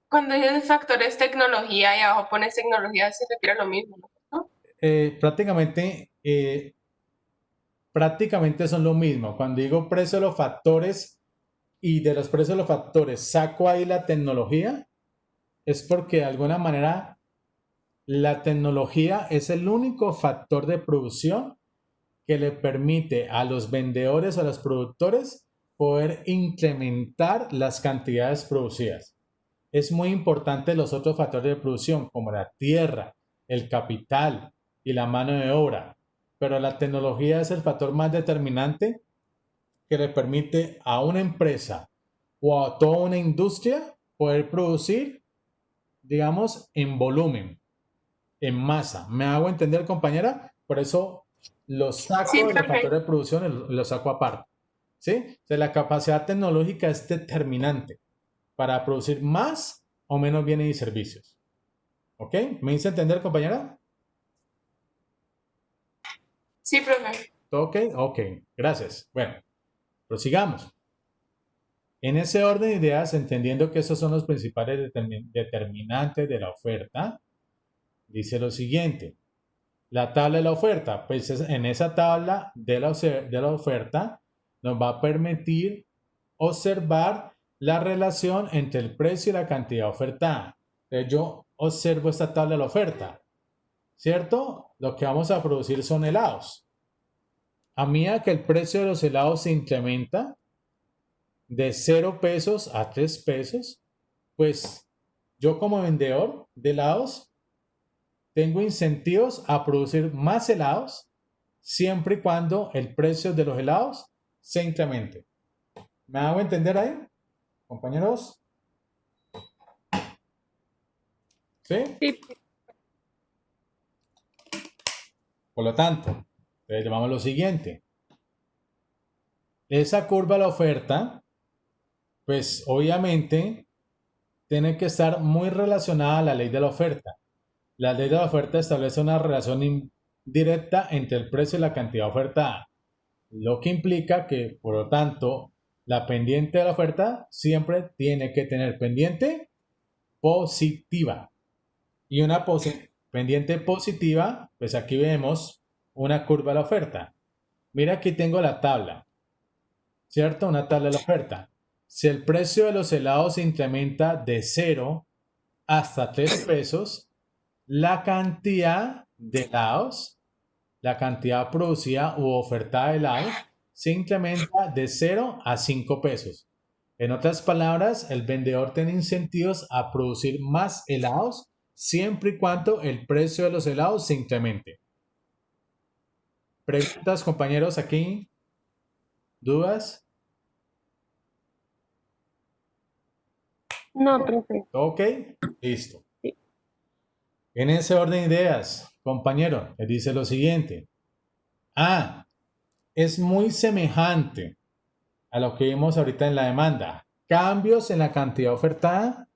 Cuando dices factores tecnología y abajo pones tecnología, se refiere a lo mismo, ¿no? Prácticamente son lo mismo. Cuando digo precio de los factores y de los precios de los factores saco ahí la tecnología, es porque de alguna manera la tecnología es el único factor de producción que le permite a los vendedores o a los productores poder incrementar las cantidades producidas. Es muy importante los otros factores de producción como la tierra, el capital y la mano de obra, pero la tecnología es el factor más determinante que le permite a una empresa o a toda una industria poder producir, digamos, en volumen, en masa. ¿Me hago entender, compañera? Por eso los saco Sí, de los profe. factores de producción y los saco aparte. ¿Sí? O sea, la capacidad tecnológica es determinante para producir más o menos bienes y servicios. ¿Ok? ¿Me hice entender, compañera? Sí, profe. ¿Todo ok? Ok, gracias. Bueno, prosigamos. En ese orden de ideas, entendiendo que esos son los principales determinantes de la oferta, dice lo siguiente. La tabla de la oferta, pues en esa tabla de la oferta nos va a permitir observar la relación entre el precio y la cantidad ofertada. Entonces yo observo esta tabla de la oferta, ¿cierto? Lo que vamos a producir son helados. A medida que el precio de los helados se incrementa de 0 pesos a 3 pesos, pues yo como vendedor de helados tengo incentivos a producir más helados siempre y cuando el precio de los helados se incremente. ¿Me hago entender ahí, compañeros? ¿Sí? Sí. Por lo tanto, llamamos lo siguiente. Esa curva de la oferta, pues obviamente tiene que estar muy relacionada a la ley de la oferta. La ley de la oferta establece una relación directa entre el precio y la cantidad ofertada, lo que implica que, por lo tanto, la pendiente de la oferta siempre tiene que tener pendiente positiva. Y una pendiente positiva, pues aquí vemos una curva de la oferta. Mira, aquí tengo la tabla, ¿cierto? Una tabla de la oferta. Si el precio de los helados se incrementa de 0 hasta 3 pesos, la cantidad de helados, la cantidad producida u ofertada de helados, se incrementa de 0 a 5 pesos. En otras palabras, el vendedor tiene incentivos a producir más helados siempre y cuando el precio de los helados se incremente. ¿Preguntas, compañeros, aquí? ¿Dudas? No, profe. ¿Ok? Listo. Sí. En ese orden de ideas, compañero, le dice lo siguiente. Es muy semejante a lo que vimos ahorita en la demanda. Cambios en la cantidad ofertada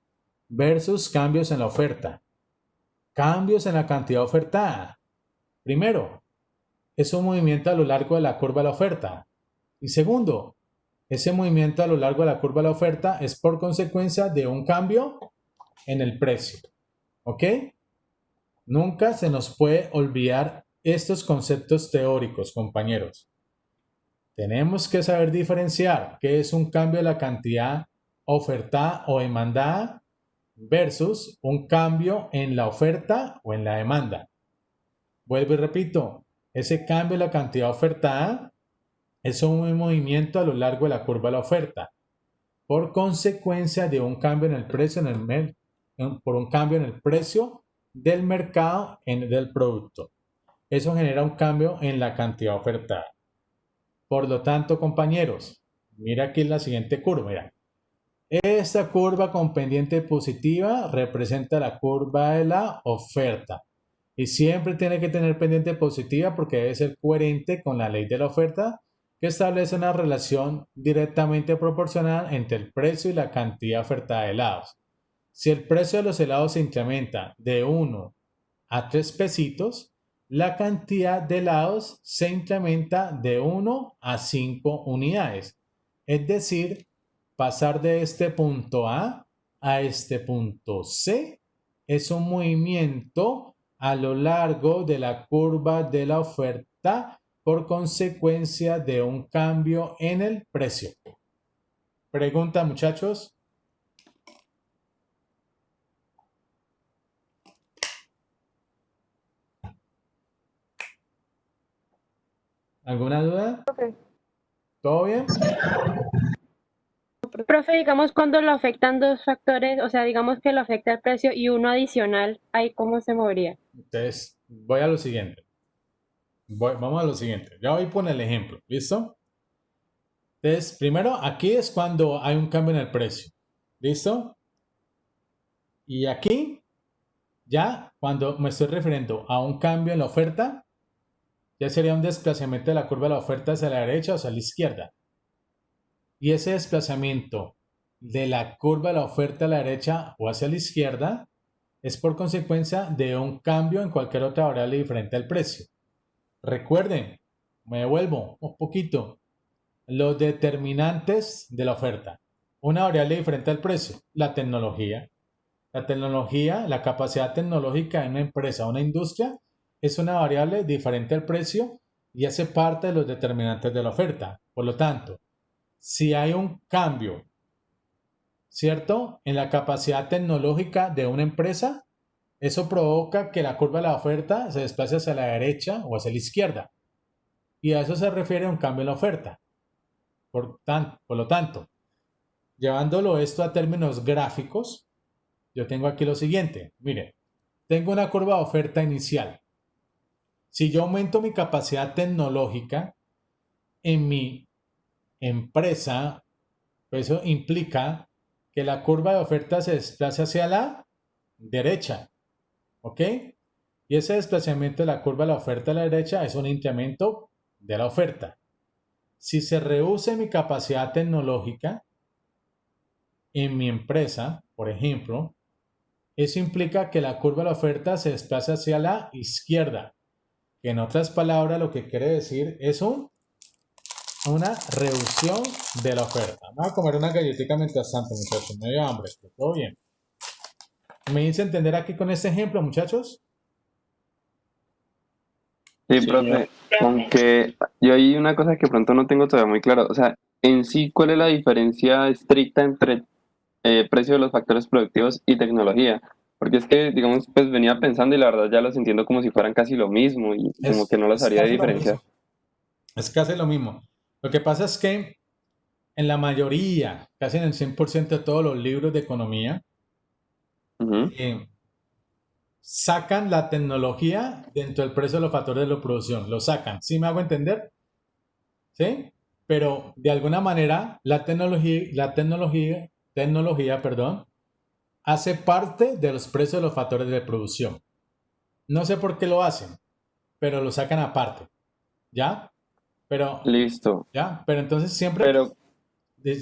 versus cambios en la oferta. Cambios en la cantidad ofertada. Primero, es un movimiento a lo largo de la curva de la oferta. Y segundo, ese movimiento a lo largo de la curva de la oferta es por consecuencia de un cambio en el precio. ¿Ok? Nunca se nos puede olvidar estos conceptos teóricos, compañeros. tenemos que saber diferenciar qué es un cambio de la cantidad ofertada o demandada versus un cambio en la oferta o en la demanda. Vuelvo y repito, ese cambio de la cantidad ofertada es un movimiento a lo largo de la curva de la oferta por consecuencia de un cambio en el precio por un cambio en el precio del mercado del producto. Eso genera un cambio en la cantidad ofertada. Por lo tanto, compañeros, mira aquí la siguiente curva. Mira. Esta curva con pendiente positiva representa la curva de la oferta. Y siempre tiene que tener pendiente positiva porque debe ser coherente con la ley de la oferta que establece una relación directamente proporcional entre el precio y la cantidad ofertada de helados. Si el precio de los helados se incrementa de 1 a 3 pesitos, la cantidad de helados se incrementa de 1 a 5 unidades. Es decir, pasar de este punto A este punto C es un movimiento a lo largo de la curva de la oferta por consecuencia de un cambio en el precio. Pregunta, muchachos. ¿Alguna duda? Profe. ¿Todo bien? Profe, digamos cuando lo afectan dos factores, o sea, digamos que lo afecta el precio y uno adicional, ¿ahí cómo se movería? Entonces, voy a lo siguiente. Vamos a lo siguiente. Ya voy por el ejemplo. ¿Listo? Entonces, primero, aquí es cuando hay un cambio en el precio. ¿Listo? Y aquí, ya cuando me estoy refiriendo a un cambio en la oferta, ya sería un desplazamiento de la curva de la oferta hacia la derecha o hacia la izquierda. Y ese desplazamiento de la curva de la oferta a la derecha o hacia la izquierda es por consecuencia de un cambio en cualquier otra variable diferente al precio. Recuerden, me devuelvo un poquito, los determinantes de la oferta. Una variable diferente al precio, la tecnología. La tecnología, la capacidad tecnológica de una empresa o una industria es una variable diferente al precio y hace parte de los determinantes de la oferta. Por lo tanto, si hay un cambio, ¿cierto?, en la capacidad tecnológica de una empresa, eso provoca que la curva de la oferta se desplace hacia la derecha o hacia la izquierda. Y a eso se refiere un cambio en la oferta. Por lo tanto, llevándolo esto a términos gráficos, yo tengo aquí lo siguiente. Mire, tengo una curva de oferta inicial. Si yo aumento mi capacidad tecnológica en mi empresa, pues eso implica que la curva de oferta se desplace hacia la derecha. ¿Ok? Y ese desplazamiento de la curva de la oferta a la derecha es un incremento de la oferta. Si se reduce mi capacidad tecnológica en mi empresa, por ejemplo, eso implica que la curva de la oferta se desplaza hacia la izquierda. Que en otras palabras lo que quiere decir es una reducción de la oferta. Vamos a comer una galletita mientras tanto, muchachos. Me dio hambre, pero todo bien. ¿Me hice entender aquí con este ejemplo, muchachos? Sí, profe, aunque yo hay una cosa que pronto no tengo todavía muy claro. O sea, en sí, ¿cuál es la diferencia estricta entre precio de los factores productivos y tecnología? Porque es que, digamos, pues venía pensando y la verdad ya los entiendo como si fueran casi lo mismo y como que no los haría de diferencia. Es casi lo mismo. Lo que pasa es que en la mayoría, casi en el 100% de todos los libros de economía, sacan la tecnología dentro del precio de los factores de la producción. Lo sacan. ¿Sí me hago entender? ¿Sí? Pero de alguna manera la tecnología, hace parte de los precios de los factores de producción. No sé por qué lo hacen, pero lo sacan aparte. ¿Ya? Pero, Listo. ¿ya? Pero entonces siempre... Pero,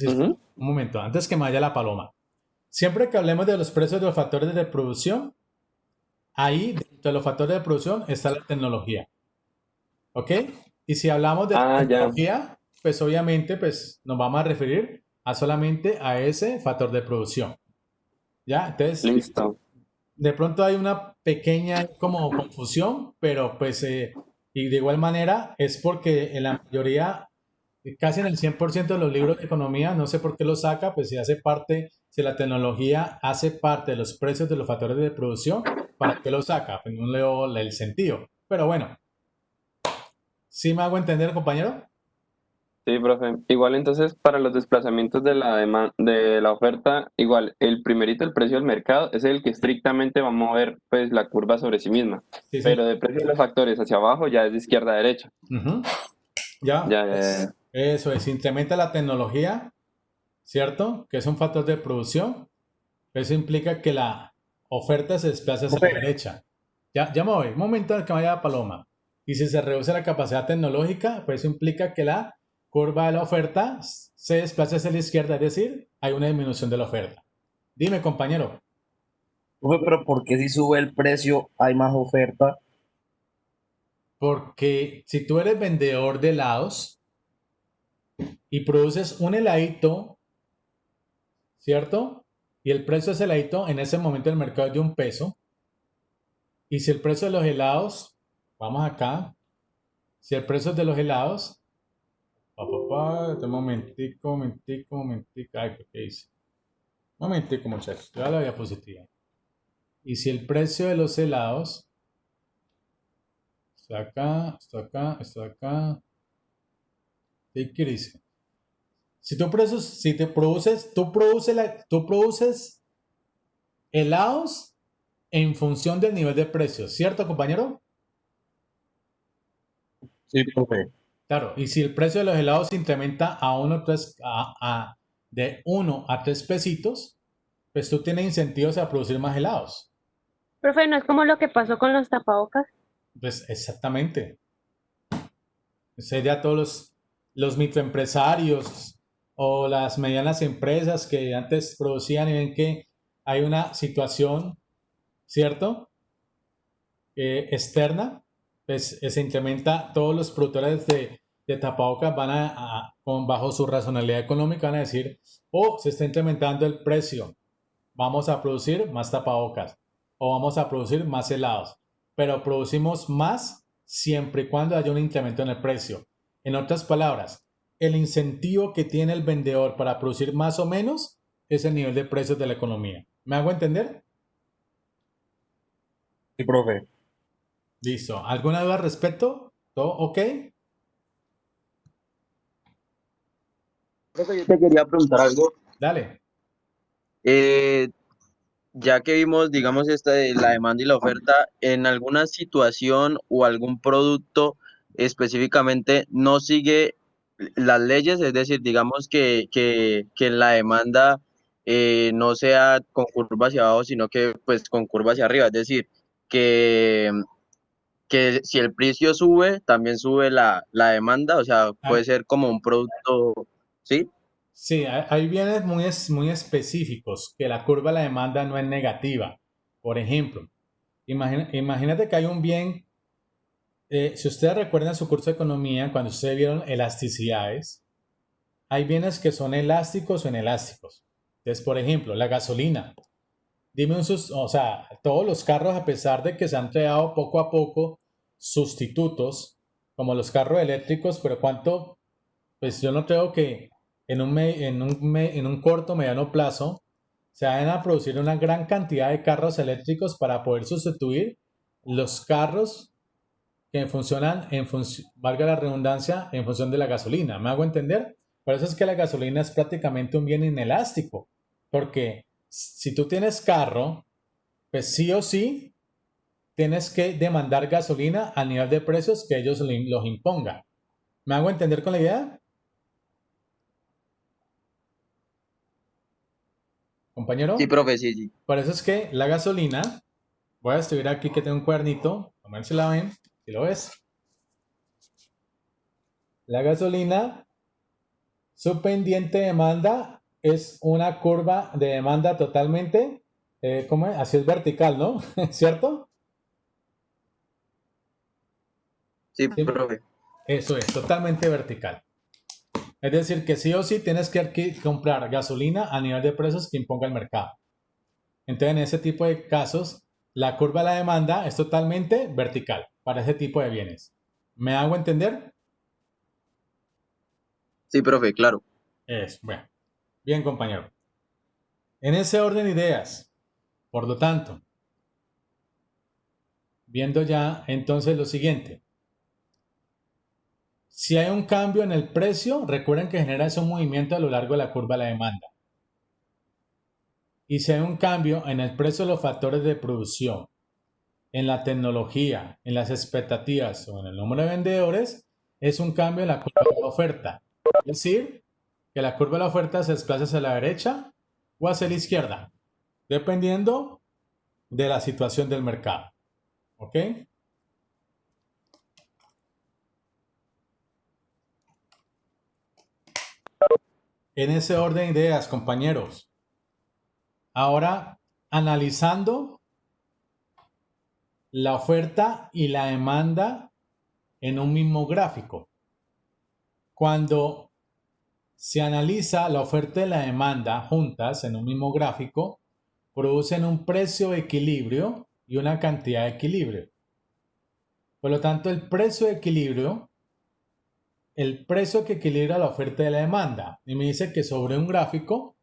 un momento, antes que me vaya la paloma. Siempre que hablemos de los precios de los factores de producción, ahí, dentro de los factores de producción, está la tecnología. ¿Ok? Y si hablamos de tecnología, pues obviamente pues, nos vamos a referir solamente a ese factor de producción. ¿Ya? Entonces, listo. De pronto hay una pequeña como confusión, pero pues, y de igual manera es porque en la mayoría casi en el 100% de los libros de economía, no sé por qué lo saca, pues si hace parte, si la tecnología hace parte de los precios de los factores de producción, ¿para qué lo saca? Pues no leo el sentido. Pero bueno, ¿sí me hago entender, compañero? Sí, profe. Igual entonces para los desplazamientos de la oferta, igual el primerito, el precio del mercado, es el que estrictamente va a mover pues la curva sobre sí misma. Sí, sí. Pero de precio de los factores hacia abajo ya es de izquierda a derecha. Ujú. Ya, Ya, ya, pues, ya. eso es, incrementa la tecnología, ¿cierto? Que es un factor de producción. Eso implica que la oferta se desplaza hacia la derecha. Ya me voy, un momento en el que vaya Paloma. Y si se reduce la capacidad tecnológica, pues eso implica que la curva de la oferta se desplaza hacia la izquierda, es decir, hay una disminución de la oferta. Dime, compañero. Profe, pero ¿por qué si sube el precio hay más oferta? Porque si tú eres vendedor de helados y produces un heladito, ¿cierto? Y el precio de ese heladito en ese momento del mercado es de $1. Y si el precio de los helados, vamos acá, si el precio de los helados, un momentico, ay, ¿qué hice? Un momentico, muchachos, ya la diapositiva. Y si el precio de los helados, está acá, ¿qué dice? Si tú produces helados en función del nivel de precios, ¿cierto, compañero? Sí, profe. Claro, y si el precio de los helados se incrementa de 1 a 3 pesitos, pues tú tienes incentivos a producir más helados. Profe, ¿no es como lo que pasó con los tapabocas? Pues exactamente. Sería todos los microempresarios o las medianas empresas que antes producían y ven que hay una situación, ¿cierto? Externa, pues se incrementa, todos los productores de tapabocas bajo su racionalidad económica van a decir, oh, se está incrementando el precio, vamos a producir más tapabocas o vamos a producir más helados, pero producimos más siempre y cuando haya un incremento en el precio. En otras palabras, el incentivo que tiene el vendedor para producir más o menos es el nivel de precios de la economía. ¿Me hago entender? Sí, profe. Listo. ¿Alguna duda al respecto? ¿Todo ok? Profe, yo te quería preguntar algo. Dale. Ya que vimos, digamos, esta de la demanda y la oferta, en alguna situación o algún producto específicamente no sigue las leyes, es decir, digamos que la demanda no sea con curva hacia abajo, sino que pues con curva hacia arriba, es decir, que, que si el precio sube, también sube la demanda, o sea, puede ser como un producto, ¿sí? Sí, hay bienes muy específicos que la curva de la demanda no es negativa. Por ejemplo, imagínate que hay un bien, si ustedes recuerdan su curso de economía, cuando ustedes vieron elasticidades, hay bienes que son elásticos o inelásticos. Entonces, por ejemplo, la gasolina. O sea, todos los carros, a pesar de que se han creado poco a poco sustitutos, como los carros eléctricos, pero ¿cuánto? Pues yo no creo que en un corto, mediano plazo se vayan a producir una gran cantidad de carros eléctricos para poder sustituir los carros que funcionan valga la redundancia, en función de la gasolina. ¿Me hago entender? Por eso es que la gasolina es prácticamente un bien inelástico, porque si tú tienes carro, pues sí o sí tienes que demandar gasolina al nivel de precios que ellos los impongan. ¿Me hago entender con la idea? Compañero. Sí, profe, sí, sí. Por eso es que la gasolina, voy a escribir aquí que tengo un cuadernito, a ver si la ven, si lo ves. La gasolina, su pendiente demanda es una curva de demanda totalmente, ¿cómo es? Así es vertical, ¿no? ¿Cierto? Sí, profe. Eso es, totalmente vertical. Es decir, que sí o sí tienes que comprar gasolina a nivel de precios que imponga el mercado. Entonces, en ese tipo de casos, la curva de la demanda es totalmente vertical para ese tipo de bienes. ¿Me hago entender? Sí, profe, claro. Bueno. Bien, compañero. En ese orden de ideas, por lo tanto, viendo ya entonces lo siguiente. Si hay un cambio en el precio, recuerden que genera ese movimiento a lo largo de la curva de la demanda. Y si hay un cambio en el precio de los factores de producción, en la tecnología, en las expectativas o en el número de vendedores, es un cambio en la curva de la oferta. Es decir, que la curva de la oferta se desplaza hacia la derecha o hacia la izquierda, dependiendo de la situación del mercado. ¿Ok? En ese orden de ideas, compañeros. Ahora, analizando la oferta y la demanda en un mismo gráfico. Cuando se analiza la oferta y la demanda juntas en un mismo gráfico, producen un precio de equilibrio y una cantidad de equilibrio. Por lo tanto, el precio de equilibrio, el precio que equilibra la oferta y la demanda. Y me dice que sobre un gráfico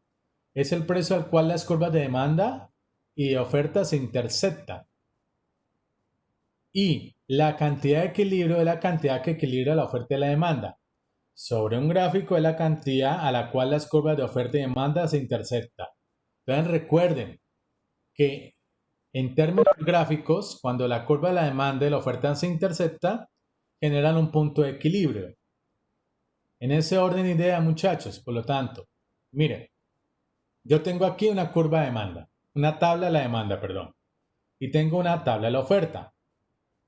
es el precio al cual las curvas de demanda y de oferta se intersectan. Y la cantidad de equilibrio es la cantidad que equilibra la oferta y la demanda. Sobre un gráfico es la cantidad a la cual las curvas de oferta y demanda se intersectan. Entonces recuerden que en términos gráficos, cuando la curva de la demanda y la oferta se intersectan, generan un punto de equilibrio. En ese orden de ideas, muchachos, por lo tanto, miren, yo tengo aquí una curva de demanda, una tabla de la demanda, perdón, y tengo una tabla de la oferta.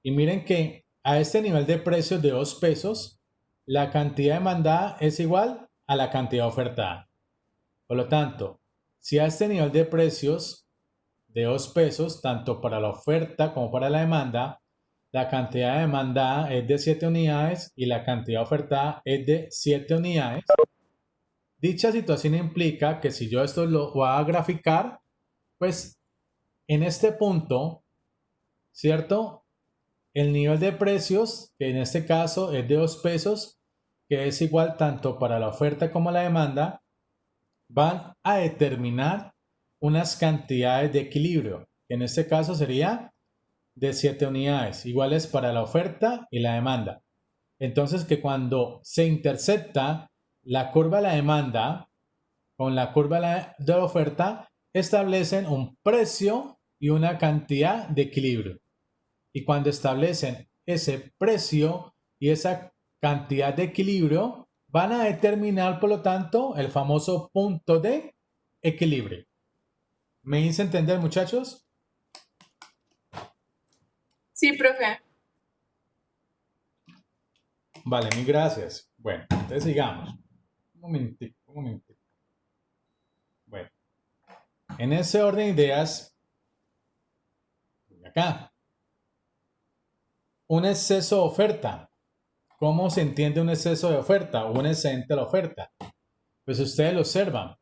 Y miren que a este nivel de precios de 2 pesos, la cantidad demandada es igual a la cantidad ofertada. Por lo tanto, si a este nivel de precios de 2 pesos, tanto para la oferta como para la demanda, la cantidad demandada es de 7 unidades y la cantidad ofertada es de 7 unidades. Dicha situación implica que si yo esto lo voy a graficar, pues en este punto, ¿cierto? El nivel de precios, que en este caso es de 2 pesos, que es igual tanto para la oferta como la demanda, van a determinar unas cantidades de equilibrio, que en este caso sería de 7 unidades, iguales para la oferta y la demanda. Entonces que cuando se intersecta la curva de la demanda con la curva de la oferta, establecen un precio y una cantidad de equilibrio. Y cuando establecen ese precio y esa cantidad de equilibrio, van a determinar, por lo tanto, el famoso punto de equilibrio. ¿Me hice entender, muchachos? Sí, profe. Vale, mil gracias. Bueno, entonces sigamos. Un momentito. Bueno, en ese orden de ideas, acá, un exceso de oferta. ¿Cómo se entiende un exceso de oferta o un excedente de la oferta? Pues ustedes lo observan.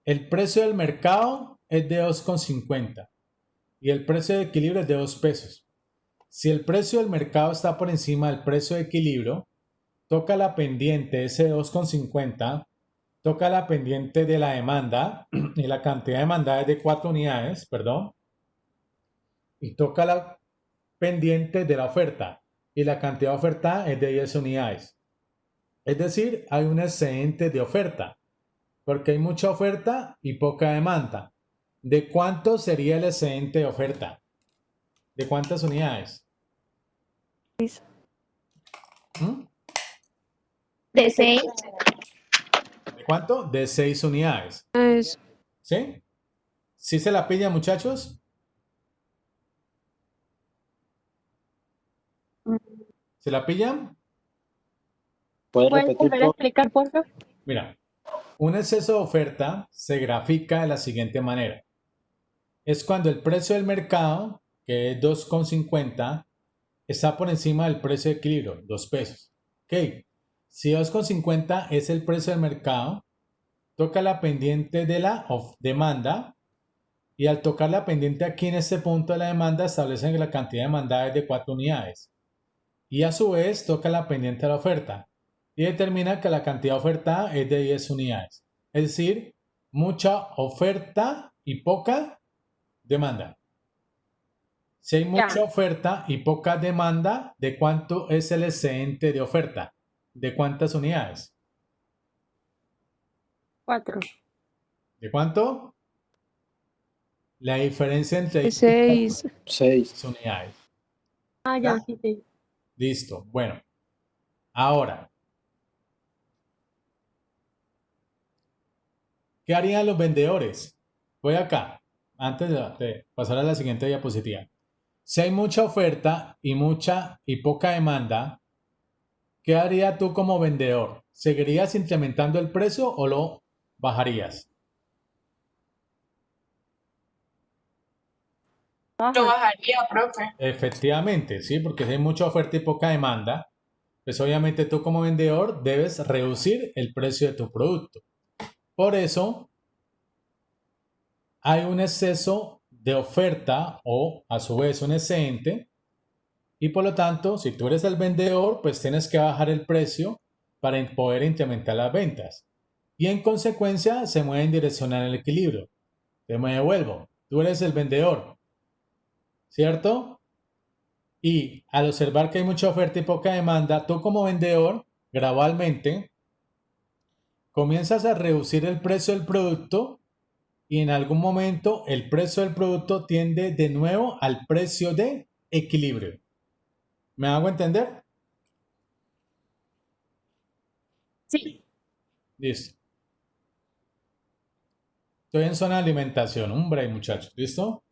El precio del mercado es de 2,50 y el precio de equilibrio es de 2 pesos. Si el precio del mercado está por encima del precio de equilibrio, toca la pendiente ese 2,50, toca la pendiente de la demanda y la cantidad demandada es de 4 unidades, perdón, y toca la pendiente de la oferta y la cantidad ofertada es de 10 unidades. Es decir, hay un excedente de oferta porque hay mucha oferta y poca demanda. ¿De cuánto sería el excedente de oferta? ¿De cuántas unidades? De 6. ¿De cuánto? De 6 unidades. ¿Sí? ¿Sí se la pillan, muchachos? ¿Se la pillan? ¿Puedes ¿Puedes repetir, volver a explicar, por favor? Mira, un exceso de oferta se grafica de la siguiente manera. Es cuando el precio del mercado, que es 2,50, está por encima del precio de equilibrio, 2 pesos. Ok, si 2,50 es el precio del mercado, toca la pendiente de la demanda y al tocar la pendiente aquí en este punto de la demanda establecen que la cantidad demandada es de 4 unidades y a su vez toca la pendiente de la oferta y determina que la cantidad ofertada es de 10 unidades. Es decir, mucha oferta y poca demanda. Si hay mucha oferta y poca demanda, ¿de cuánto es el excedente de oferta? ¿De cuántas unidades? 4. ¿De cuánto? La diferencia entre 6. 6. unidades. Ah, ya, sí, sí. Listo. Bueno, ahora, ¿qué harían los vendedores? Voy acá, antes de pasar a la siguiente diapositiva. Si hay mucha oferta y mucha y poca demanda, ¿qué harías tú como vendedor? ¿Seguirías incrementando el precio o lo bajarías? Lo bajaría, profe. Efectivamente, sí, porque si hay mucha oferta y poca demanda, pues obviamente tú como vendedor debes reducir el precio de tu producto. Por eso hay un exceso de oferta o a su vez un excedente y por lo tanto, si tú eres el vendedor, pues tienes que bajar el precio para poder incrementar las ventas. Y en consecuencia se mueve en dirección al equilibrio. Te me devuelvo. Tú eres el vendedor, ¿cierto? Y al observar que hay mucha oferta y poca demanda, tú como vendedor, gradualmente, comienzas a reducir el precio del producto y en algún momento el precio del producto tiende de nuevo al precio de equilibrio. ¿Me hago entender? Sí. Listo. Estoy en zona de alimentación. Un break, muchachos. ¿Listo?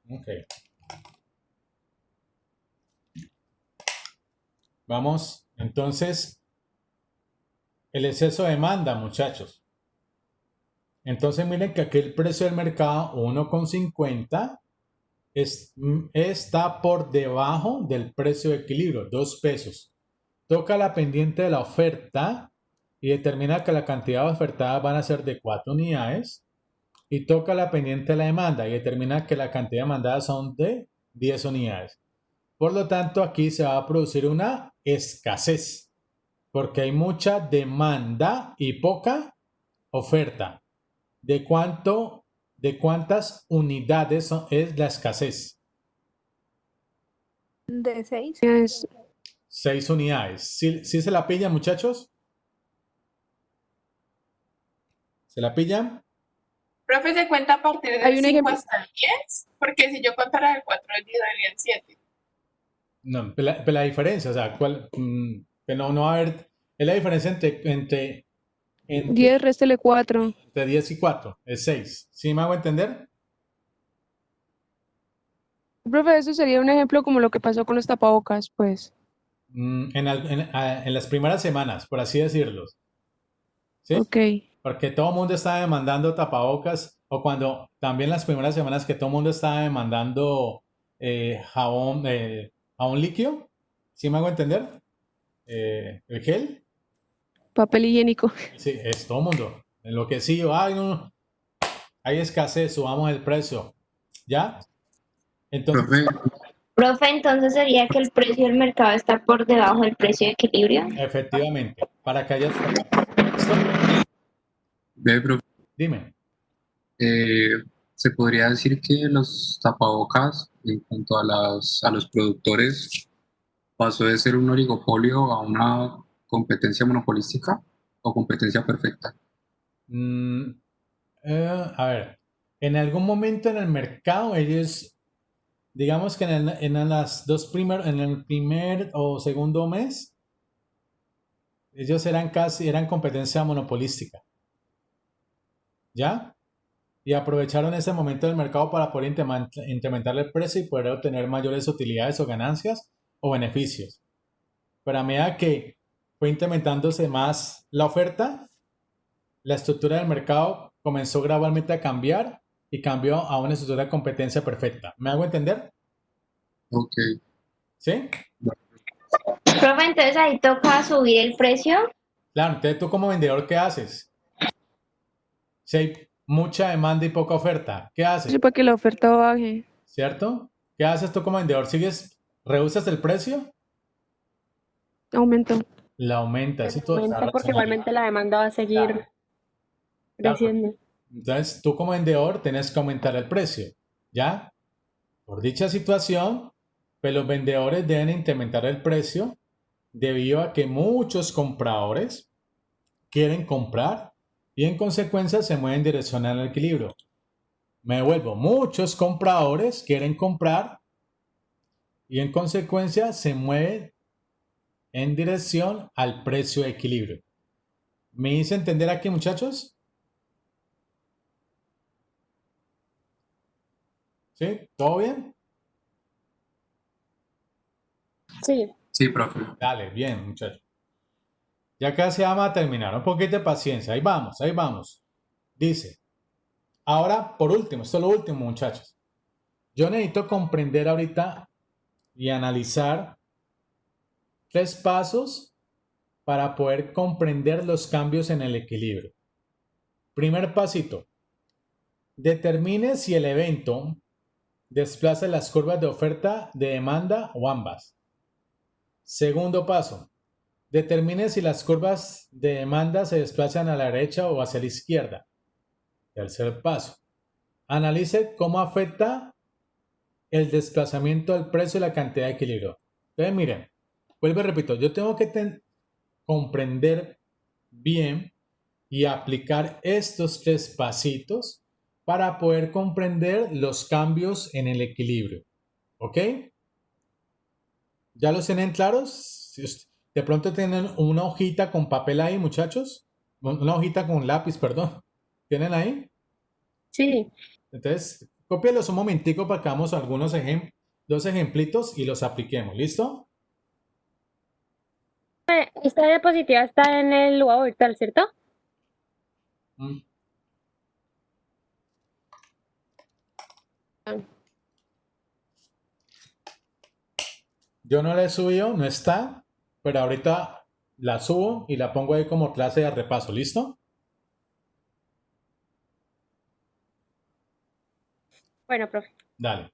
Ok. Vamos, entonces, el exceso de demanda, muchachos. Entonces miren que aquí el precio del mercado 1,50 está por debajo del precio de equilibrio, 2 pesos. Toca la pendiente de la oferta y determina que la cantidad ofertada van a ser de 4 unidades. Y toca la pendiente de la demanda y determina que la cantidad demandada son de 10 unidades. Por lo tanto, aquí se va a producir una escasez porque hay mucha demanda y poca oferta. ¿De cuántas unidades es la escasez? De 6. 6 unidades. ¿Sí se la pillan, muchachos? ¿Se la pillan? Profe, ¿se cuenta a partir Hay del un 5 ejemplo. hasta el 10? Porque si yo contara del 4 al 10 darían 7. No, pero la diferencia, o sea, que no va a haber, es la diferencia entre 10, réstele 4. entre 10 y 4, es 6. ¿Sí me hago entender? Profe, eso sería un ejemplo como lo que pasó con los tapabocas, pues. En las primeras semanas, por así decirlo. ¿Sí? Ok. Porque todo el mundo estaba demandando tapabocas, o cuando también las primeras semanas que todo el mundo estaba demandando jabón líquido. ¿Sí me hago entender? El gel. Papel higiénico. Sí, es todo el mundo. Enloquecido. Ay, no, hay escasez, subamos el precio. ¿Ya? Entonces, Profe, entonces sería que el precio del mercado está por debajo del precio de equilibrio. efectivamente, para que haya... Ve, profe, Dime. se podría decir que los tapabocas, en cuanto a los productores, pasó de ser un oligopolio a una competencia monopolística o competencia perfecta. A ver, en algún momento en el mercado ellos, digamos que en las dos en el primer o segundo mes, ellos eran competencia monopolística. ¿Ya? Y aprovecharon ese momento del mercado para poder incrementar el precio y poder obtener mayores utilidades o ganancias o beneficios. Pero a medida que fue incrementándose más la oferta, la estructura del mercado comenzó gradualmente a cambiar y cambió a una estructura de competencia perfecta. ¿Me hago entender? Ok. ¿Sí? Profe, entonces ahí toca subir el precio. Claro, entonces tú como vendedor, ¿qué haces? Si mucha demanda y poca oferta. ¿Qué haces? Para que la oferta baje. ¿Cierto? ¿Qué haces tú como vendedor? ¿Rehusas el precio? Aumento. La aumentas, sí, toda Aumenta porque razón. igualmente la demanda va a seguir Claro, claro. creciendo. Entonces, tú como vendedor tienes que aumentar el precio, ¿ya? Por dicha situación, pues los vendedores deben incrementar el precio debido a que muchos compradores quieren comprar y en consecuencia se mueven en dirección al equilibrio. Me devuelvo, muchos compradores quieren comprar y en consecuencia se mueven en dirección al precio de equilibrio. ¿Me hice entender aquí, muchachos? ¿Sí? ¿Todo bien? Sí. Sí, profe. Dale, bien, muchachos. Ya casi vamos a terminar. Un poquito de paciencia. Ahí vamos, ahí vamos. Dice, ahora, por último, esto es lo último, muchachos. Yo necesito comprender ahorita y analizar 3 pasos para poder comprender los cambios en el equilibrio. Primer pasito. Determine si el evento desplaza las curvas de oferta, de demanda o ambas. Segundo paso. Determine si las curvas de demanda se desplazan a la derecha o hacia la izquierda. Tercer paso. Analice cómo afecta el desplazamiento del precio y la cantidad de equilibrio. Entonces, miren, vuelvo y repito, yo tengo que comprender bien y aplicar estos 3 pasitos para poder comprender los cambios en el equilibrio. ¿Ok? ¿Ya los tienen claros? De pronto tienen una hojita con papel ahí, muchachos. Una hojita con lápiz, perdón. ¿Tienen ahí? Sí. Entonces, cópialos un momentico para que hagamos algunos dos ejemplitos y los apliquemos. ¿Listo? Esta diapositiva está en el lugar virtual, ¿cierto? Mm. Yo no la he subido, no está, pero ahorita la subo y la pongo ahí como clase de repaso. ¿Listo? Bueno, profe. Dale.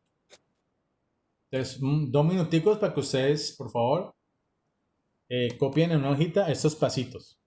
Entonces, 2 minuticos para que ustedes, por favor, copien en una hojita estos pasitos.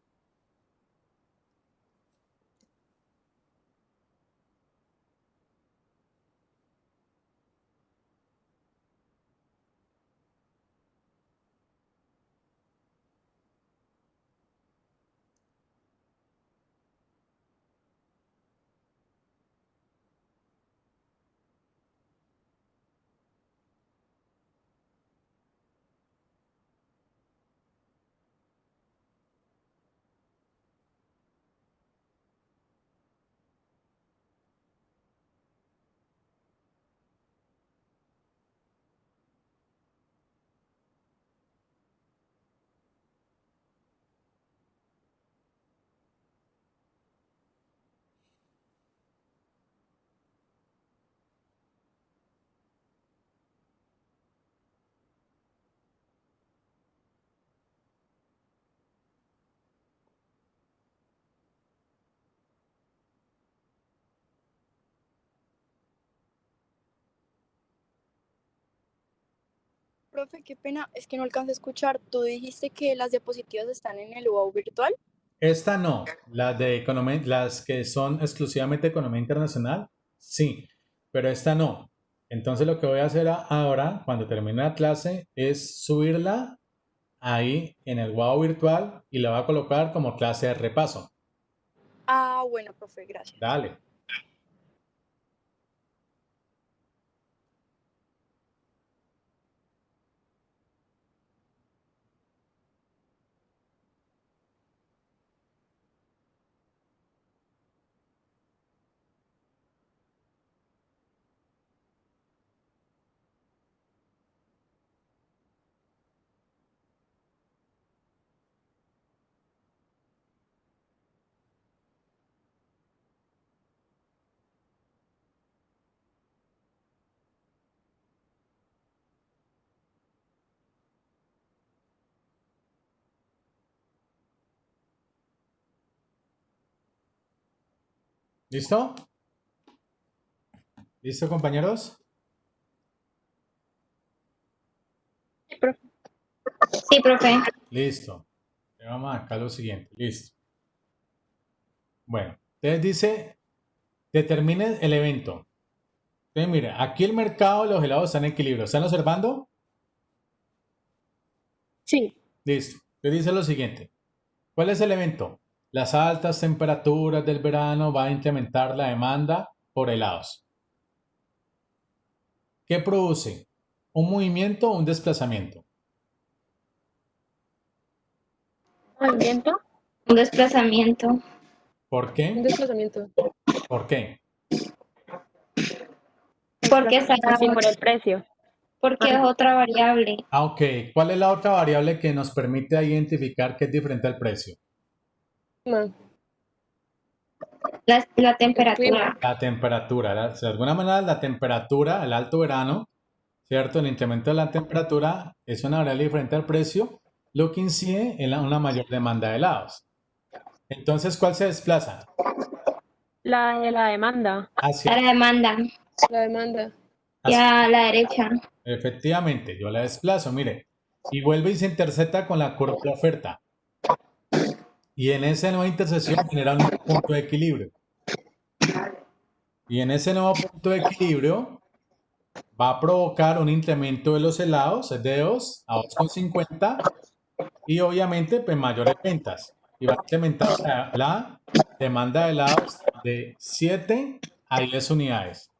Profe, qué pena, es que no alcancé a escuchar. Tú dijiste que las diapositivas están en el UAU virtual. Esta no, las que son exclusivamente economía internacional, sí, pero esta no. Entonces lo que voy a hacer ahora, cuando termine la clase, es subirla ahí en el Wow virtual y la voy a colocar como clase de repaso. Ah, bueno, profe, gracias. Dale. ¿Listo? ¿Listo, compañeros? Sí, profe. Listo. Vamos acá a lo siguiente. Listo. Bueno, entonces dice, determine el evento. Entonces, mire, aquí el mercado de los helados está en equilibrio. ¿Están observando? Sí. Listo. Entonces dice lo siguiente. ¿Cuál es el evento? Las altas temperaturas del verano van a incrementar la demanda por helados. ¿Qué produce? ¿Un movimiento o un desplazamiento? ¿Movimiento? Un desplazamiento. ¿Por Un qué? desplazamiento. ¿Por qué? Porque está, Así por el precio. porque es otra variable. Ah, ok. ¿Cuál es la otra variable que nos permite identificar que es diferente al precio? Ma, La temperatura. La temperatura. De alguna manera, la temperatura, el alto verano, ¿cierto? El incremento de la temperatura es una variable diferente al precio, lo que incide en una mayor demanda de helados. Entonces, ¿cuál se desplaza? La de la demanda. Hacia, La demanda. la demanda. Y a la derecha. efectivamente, yo la desplazo, mire, y vuelve y se intersecta con la curva de oferta. Y en esa nueva intersección genera un nuevo punto de equilibrio. Y en ese nuevo punto de equilibrio va a provocar un incremento de los helados, es de 2 a 2,50 y obviamente pues mayores ventas. Y va a incrementar la demanda de helados de 7 a 10 unidades.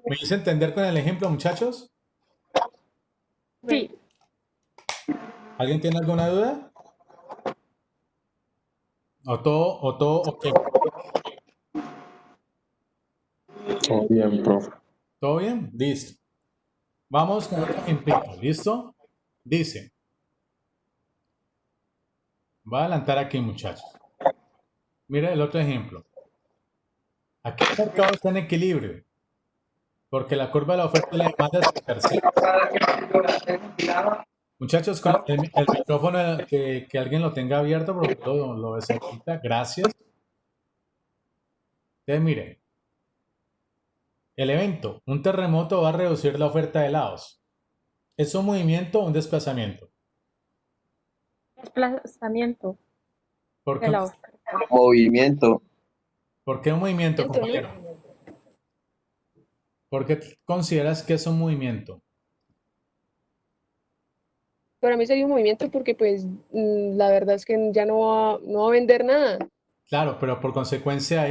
¿Me hice entender con el ejemplo, muchachos? Sí. ¿Alguien tiene alguna duda? ¿O todo, ok? Todo bien, profe. ¿Todo bien? Listo. Vamos con otro ejemplo, ¿listo? Dice, voy a adelantar aquí, muchachos. Mira el otro ejemplo. Aquí el mercado está en equilibrio, porque la curva de la oferta y la demanda se percibe. Muchachos, con el micrófono que alguien lo tenga abierto, porque lo desactiva. Gracias. Entonces, miren, el evento, un terremoto va a reducir la oferta de helados. ¿Es un movimiento o un desplazamiento? Desplazamiento. ¿Por qué, De la oferta. Movimiento. ¿Por qué un movimiento, compañero? ¿Por qué consideras que es un movimiento? Para mí sería un movimiento porque pues la verdad es que ya no va a vender nada. Claro, pero por consecuencia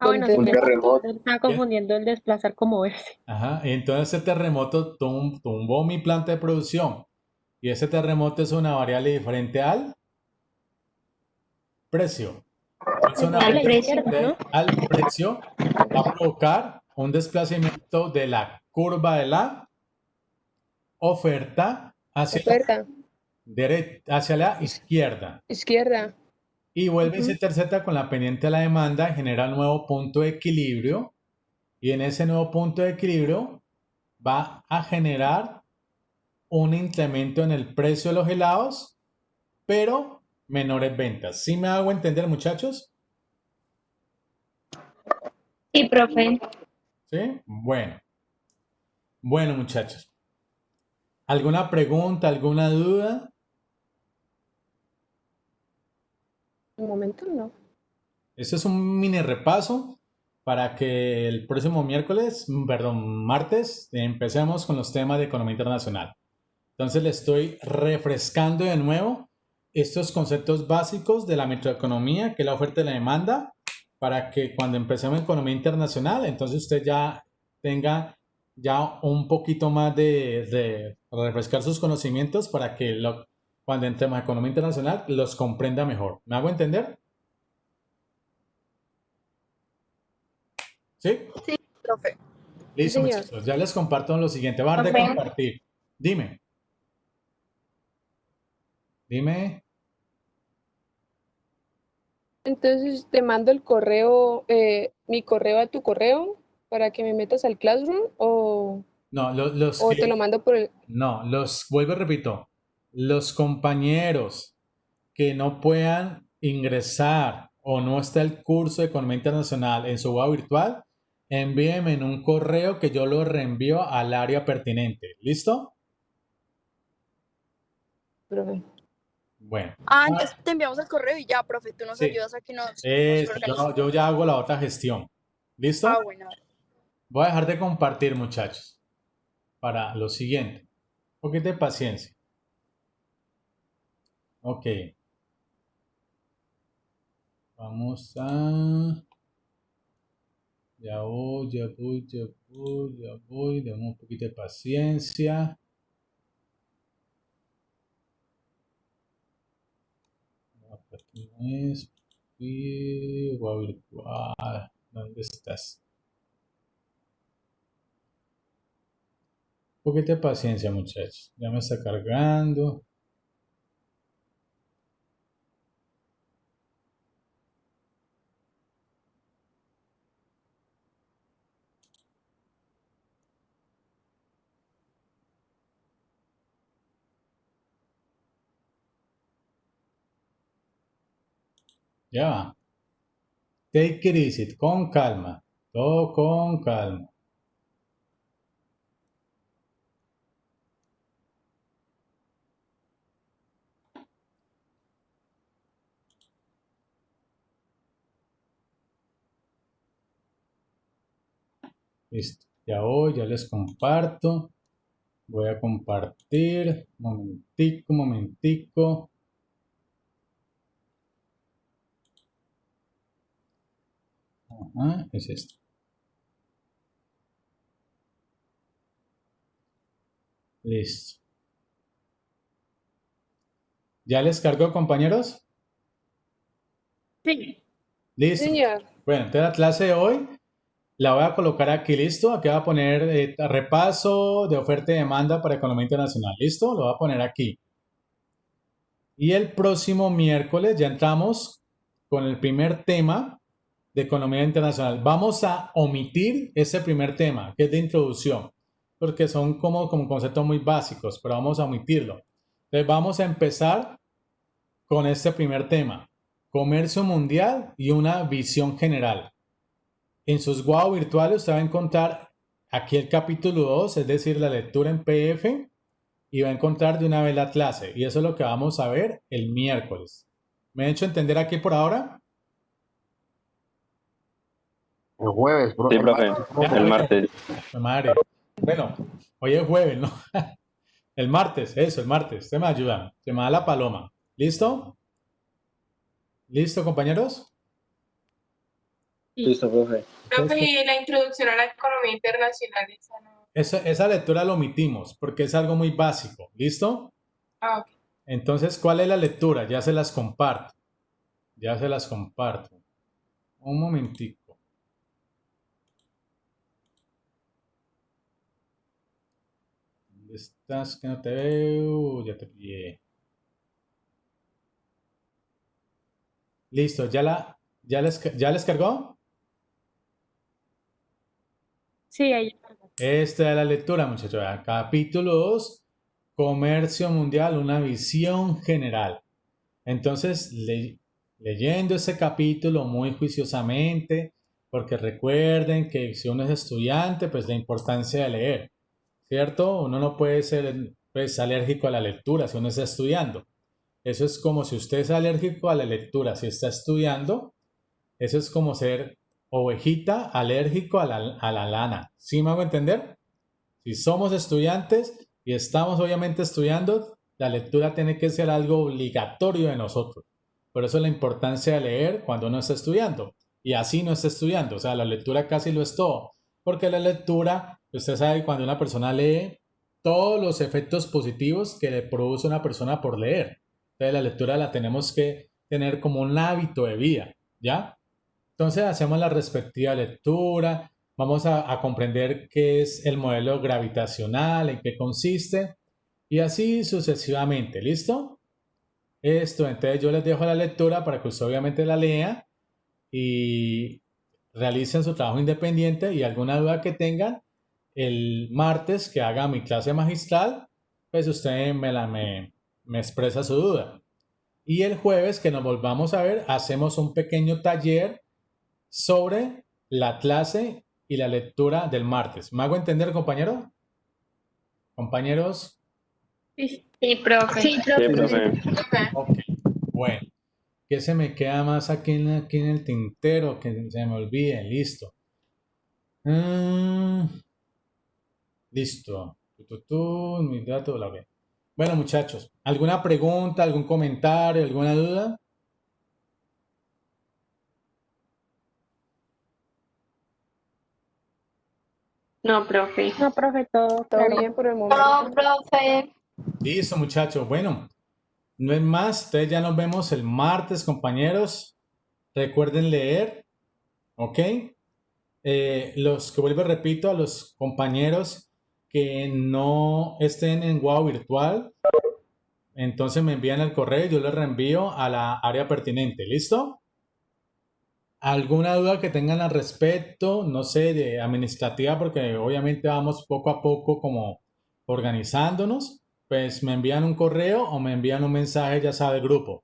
Ah, bueno, sí, Un terremoto. está confundiendo el desplazar como verse. ajá, entonces ese terremoto tumbó mi planta de producción y ese terremoto es una variable diferente al precio. Es una Al variable precio. diferente al precio, va a provocar un desplazamiento de la curva de la oferta hacia Oferta, hacia la izquierda. izquierda. Y vuelve y se intersecta con la pendiente de la demanda y genera un nuevo punto de equilibrio. Y en ese nuevo punto de equilibrio va a generar un incremento en el precio de los helados, pero menores ventas. ¿Sí me hago entender, muchachos? Sí, profe. ¿Sí? Bueno. Bueno, muchachos. ¿Alguna pregunta, alguna duda? Un momento, no. Esto es un mini repaso para que el próximo martes, empecemos con los temas de economía internacional. Entonces le estoy refrescando de nuevo estos conceptos básicos de la microeconomía, que es la oferta y la demanda, para que cuando empecemos economía internacional, entonces usted ya tenga ya un poquito más de refrescar sus conocimientos para que cuando entremos a economía internacional los comprenda mejor. ¿Me hago entender? ¿Sí? Sí, profe. Listo, Sí, señor. muchachos. Ya les comparto lo siguiente. Va a dar de Ok. compartir. Dime. Dime. Entonces te mando el correo, mi correo a tu correo para que me metas al Classroom No, o te lo mando por el... vuelvo y repito, los compañeros que no puedan ingresar o no está el curso de Economía Internacional en su web virtual, envíeme en un correo que yo lo reenvío al área pertinente. ¿Listo? Profe. Bueno. Entonces te enviamos el correo y ya, profe, tú nos Sí. ayudas a que nos Eso, organicemos. yo ya hago la otra gestión. ¿Listo? Bueno. Voy a dejar de compartir, muchachos, para lo siguiente. Un poquito de paciencia. Ok. Vamos a... Ya voy. Demos un poquito de paciencia. Aquí no es. Y voy a virtual. ¿Dónde estás? Un poquito de paciencia, muchachos. Ya me está cargando. Ya va. Take it easy, con calma. Todo con calma. Listo. Ya voy, ya les comparto. Voy a compartir. Momentico. Ajá, es esto. Listo. ¿Ya les cargó, compañeros? Sí. Listo. Señor. Bueno, entonces la clase de hoy la voy a colocar aquí, ¿listo? Aquí voy a poner repaso de oferta y demanda para economía internacional, ¿listo? Lo voy a poner aquí. Y el próximo miércoles ya entramos con el primer tema de economía internacional. Vamos a omitir ese primer tema, que es de introducción, porque son como conceptos muy básicos, pero vamos a omitirlo. Entonces vamos a empezar con este primer tema, comercio mundial y una visión general. En sus guau virtuales usted va a encontrar aquí el capítulo 2, es decir, la lectura en PDF, y va a encontrar de una vez la clase. Y eso es lo que vamos a ver el miércoles. ¿Me he hecho entender aquí por ahora? El jueves, Sí, profe, el martes. Madre. Bueno, hoy es jueves, ¿no? El martes, eso, el martes. Usted me ayuda. Se me da la paloma. ¿Listo? ¿Listo, compañeros? Listo, profe. Profe, y la introducción a la economía internacional, esa no. Esa lectura la omitimos porque es algo muy básico. ¿Listo? Ok. Entonces, ¿cuál es la lectura? Ya se las comparto. Un momentico. ¿Dónde estás? Que no te veo. Ya te pillé. Listo. ¿Ya les cargó? Sí, ahí. Esta es la lectura, muchachos. Capítulo 2, comercio mundial, una visión general. Entonces, leyendo ese capítulo muy juiciosamente, porque recuerden que si uno es estudiante, pues la importancia de leer, ¿cierto? Uno no puede ser pues, alérgico a la lectura si uno está estudiando. Eso es como si usted es alérgico a la lectura si está estudiando. Eso es como ser ovejita alérgico a la lana. ¿Sí me hago entender? Si somos estudiantes y estamos obviamente estudiando, la lectura tiene que ser algo obligatorio de nosotros. Por eso la importancia de leer cuando uno está estudiando. Y así no está estudiando. O sea, la lectura casi lo es todo. Porque la lectura, usted sabe, cuando una persona lee, todos los efectos positivos que le produce una persona por leer. Entonces la lectura la tenemos que tener como un hábito de vida, ¿ya? Entonces hacemos la respectiva lectura, vamos a comprender qué es el modelo gravitacional, en qué consiste, y así sucesivamente, ¿listo? Esto, entonces yo les dejo la lectura para que usted obviamente la lea y realicen su trabajo independiente y alguna duda que tengan, el martes que haga mi clase magistral, pues usted me expresa su duda. Y el jueves que nos volvamos a ver, hacemos un pequeño taller sobre la clase y la lectura del martes. ¿Me hago entender, compañero? Compañeros. Sí, profe. Sí, profe. Ok, bueno. ¿Qué se me queda más aquí en el tintero? Que se me olvide. Listo. Listo. Mi dato, la ve. Bueno, muchachos, ¿alguna pregunta, algún comentario, alguna duda? No, profe. No, profe, todo Todo claro. bien por el momento. No, profe. Listo, muchachos. Bueno, no es más. Ustedes ya nos vemos el martes, compañeros. Recuerden leer, ¿ok? Los que vuelvo, repito, a los compañeros que no estén en Wow Virtual, entonces me envían el correo y yo les reenvío a la área pertinente. ¿Listo? ¿Alguna duda que tengan al respecto? No sé, de administrativa, porque obviamente vamos poco a poco como organizándonos. Pues me envían un correo o me envían un mensaje, ya sabe, grupo.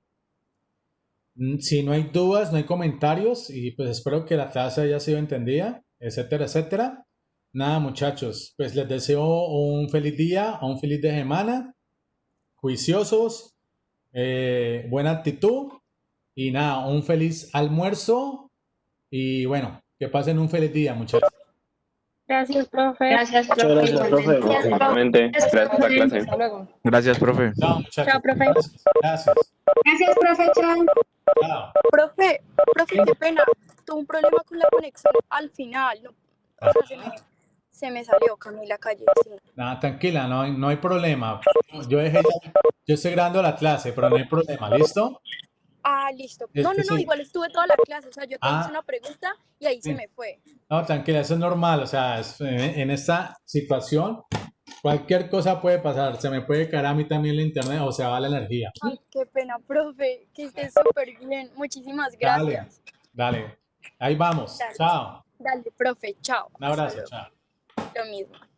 Si no hay dudas, no hay comentarios y pues espero que la clase haya sido entendida, etcétera, etcétera. Nada, muchachos, pues les deseo un feliz día, un feliz de semana, juiciosos, buena actitud y nada, un feliz almuerzo y bueno, que pasen un feliz día, muchachos. Gracias, profe. Gracias, Muchas profe. gracias, profe. Igualmente, gracias por la clase. Hasta luego. Gracias, profe. Chao, muchachos. Chao, profe. Gracias. Gracias. Gracias, profe. Chao. Chao. Profe, qué pena. Tuve un problema con la conexión al final. No, o sea, se me salió Camila Calle. Sí. Nada, tranquila, no hay problema. Yo estoy grabando la clase, pero no hay problema, ¿listo? Ah, listo. Es No, que sí. igual estuve toda la clase. O sea, yo te hice Ah, una pregunta y ahí sí. se me fue. No, tranquila, eso es normal, o sea, en esta situación cualquier cosa puede pasar, se me puede caer a mí también la internet o se va la energía. Ay, qué pena, profe. Que estés súper bien. Muchísimas Dale, gracias. dale, ahí vamos, Dale. chao, Dale, profe. Chao. un Hasta abrazo, luego. chao. Lo mismo.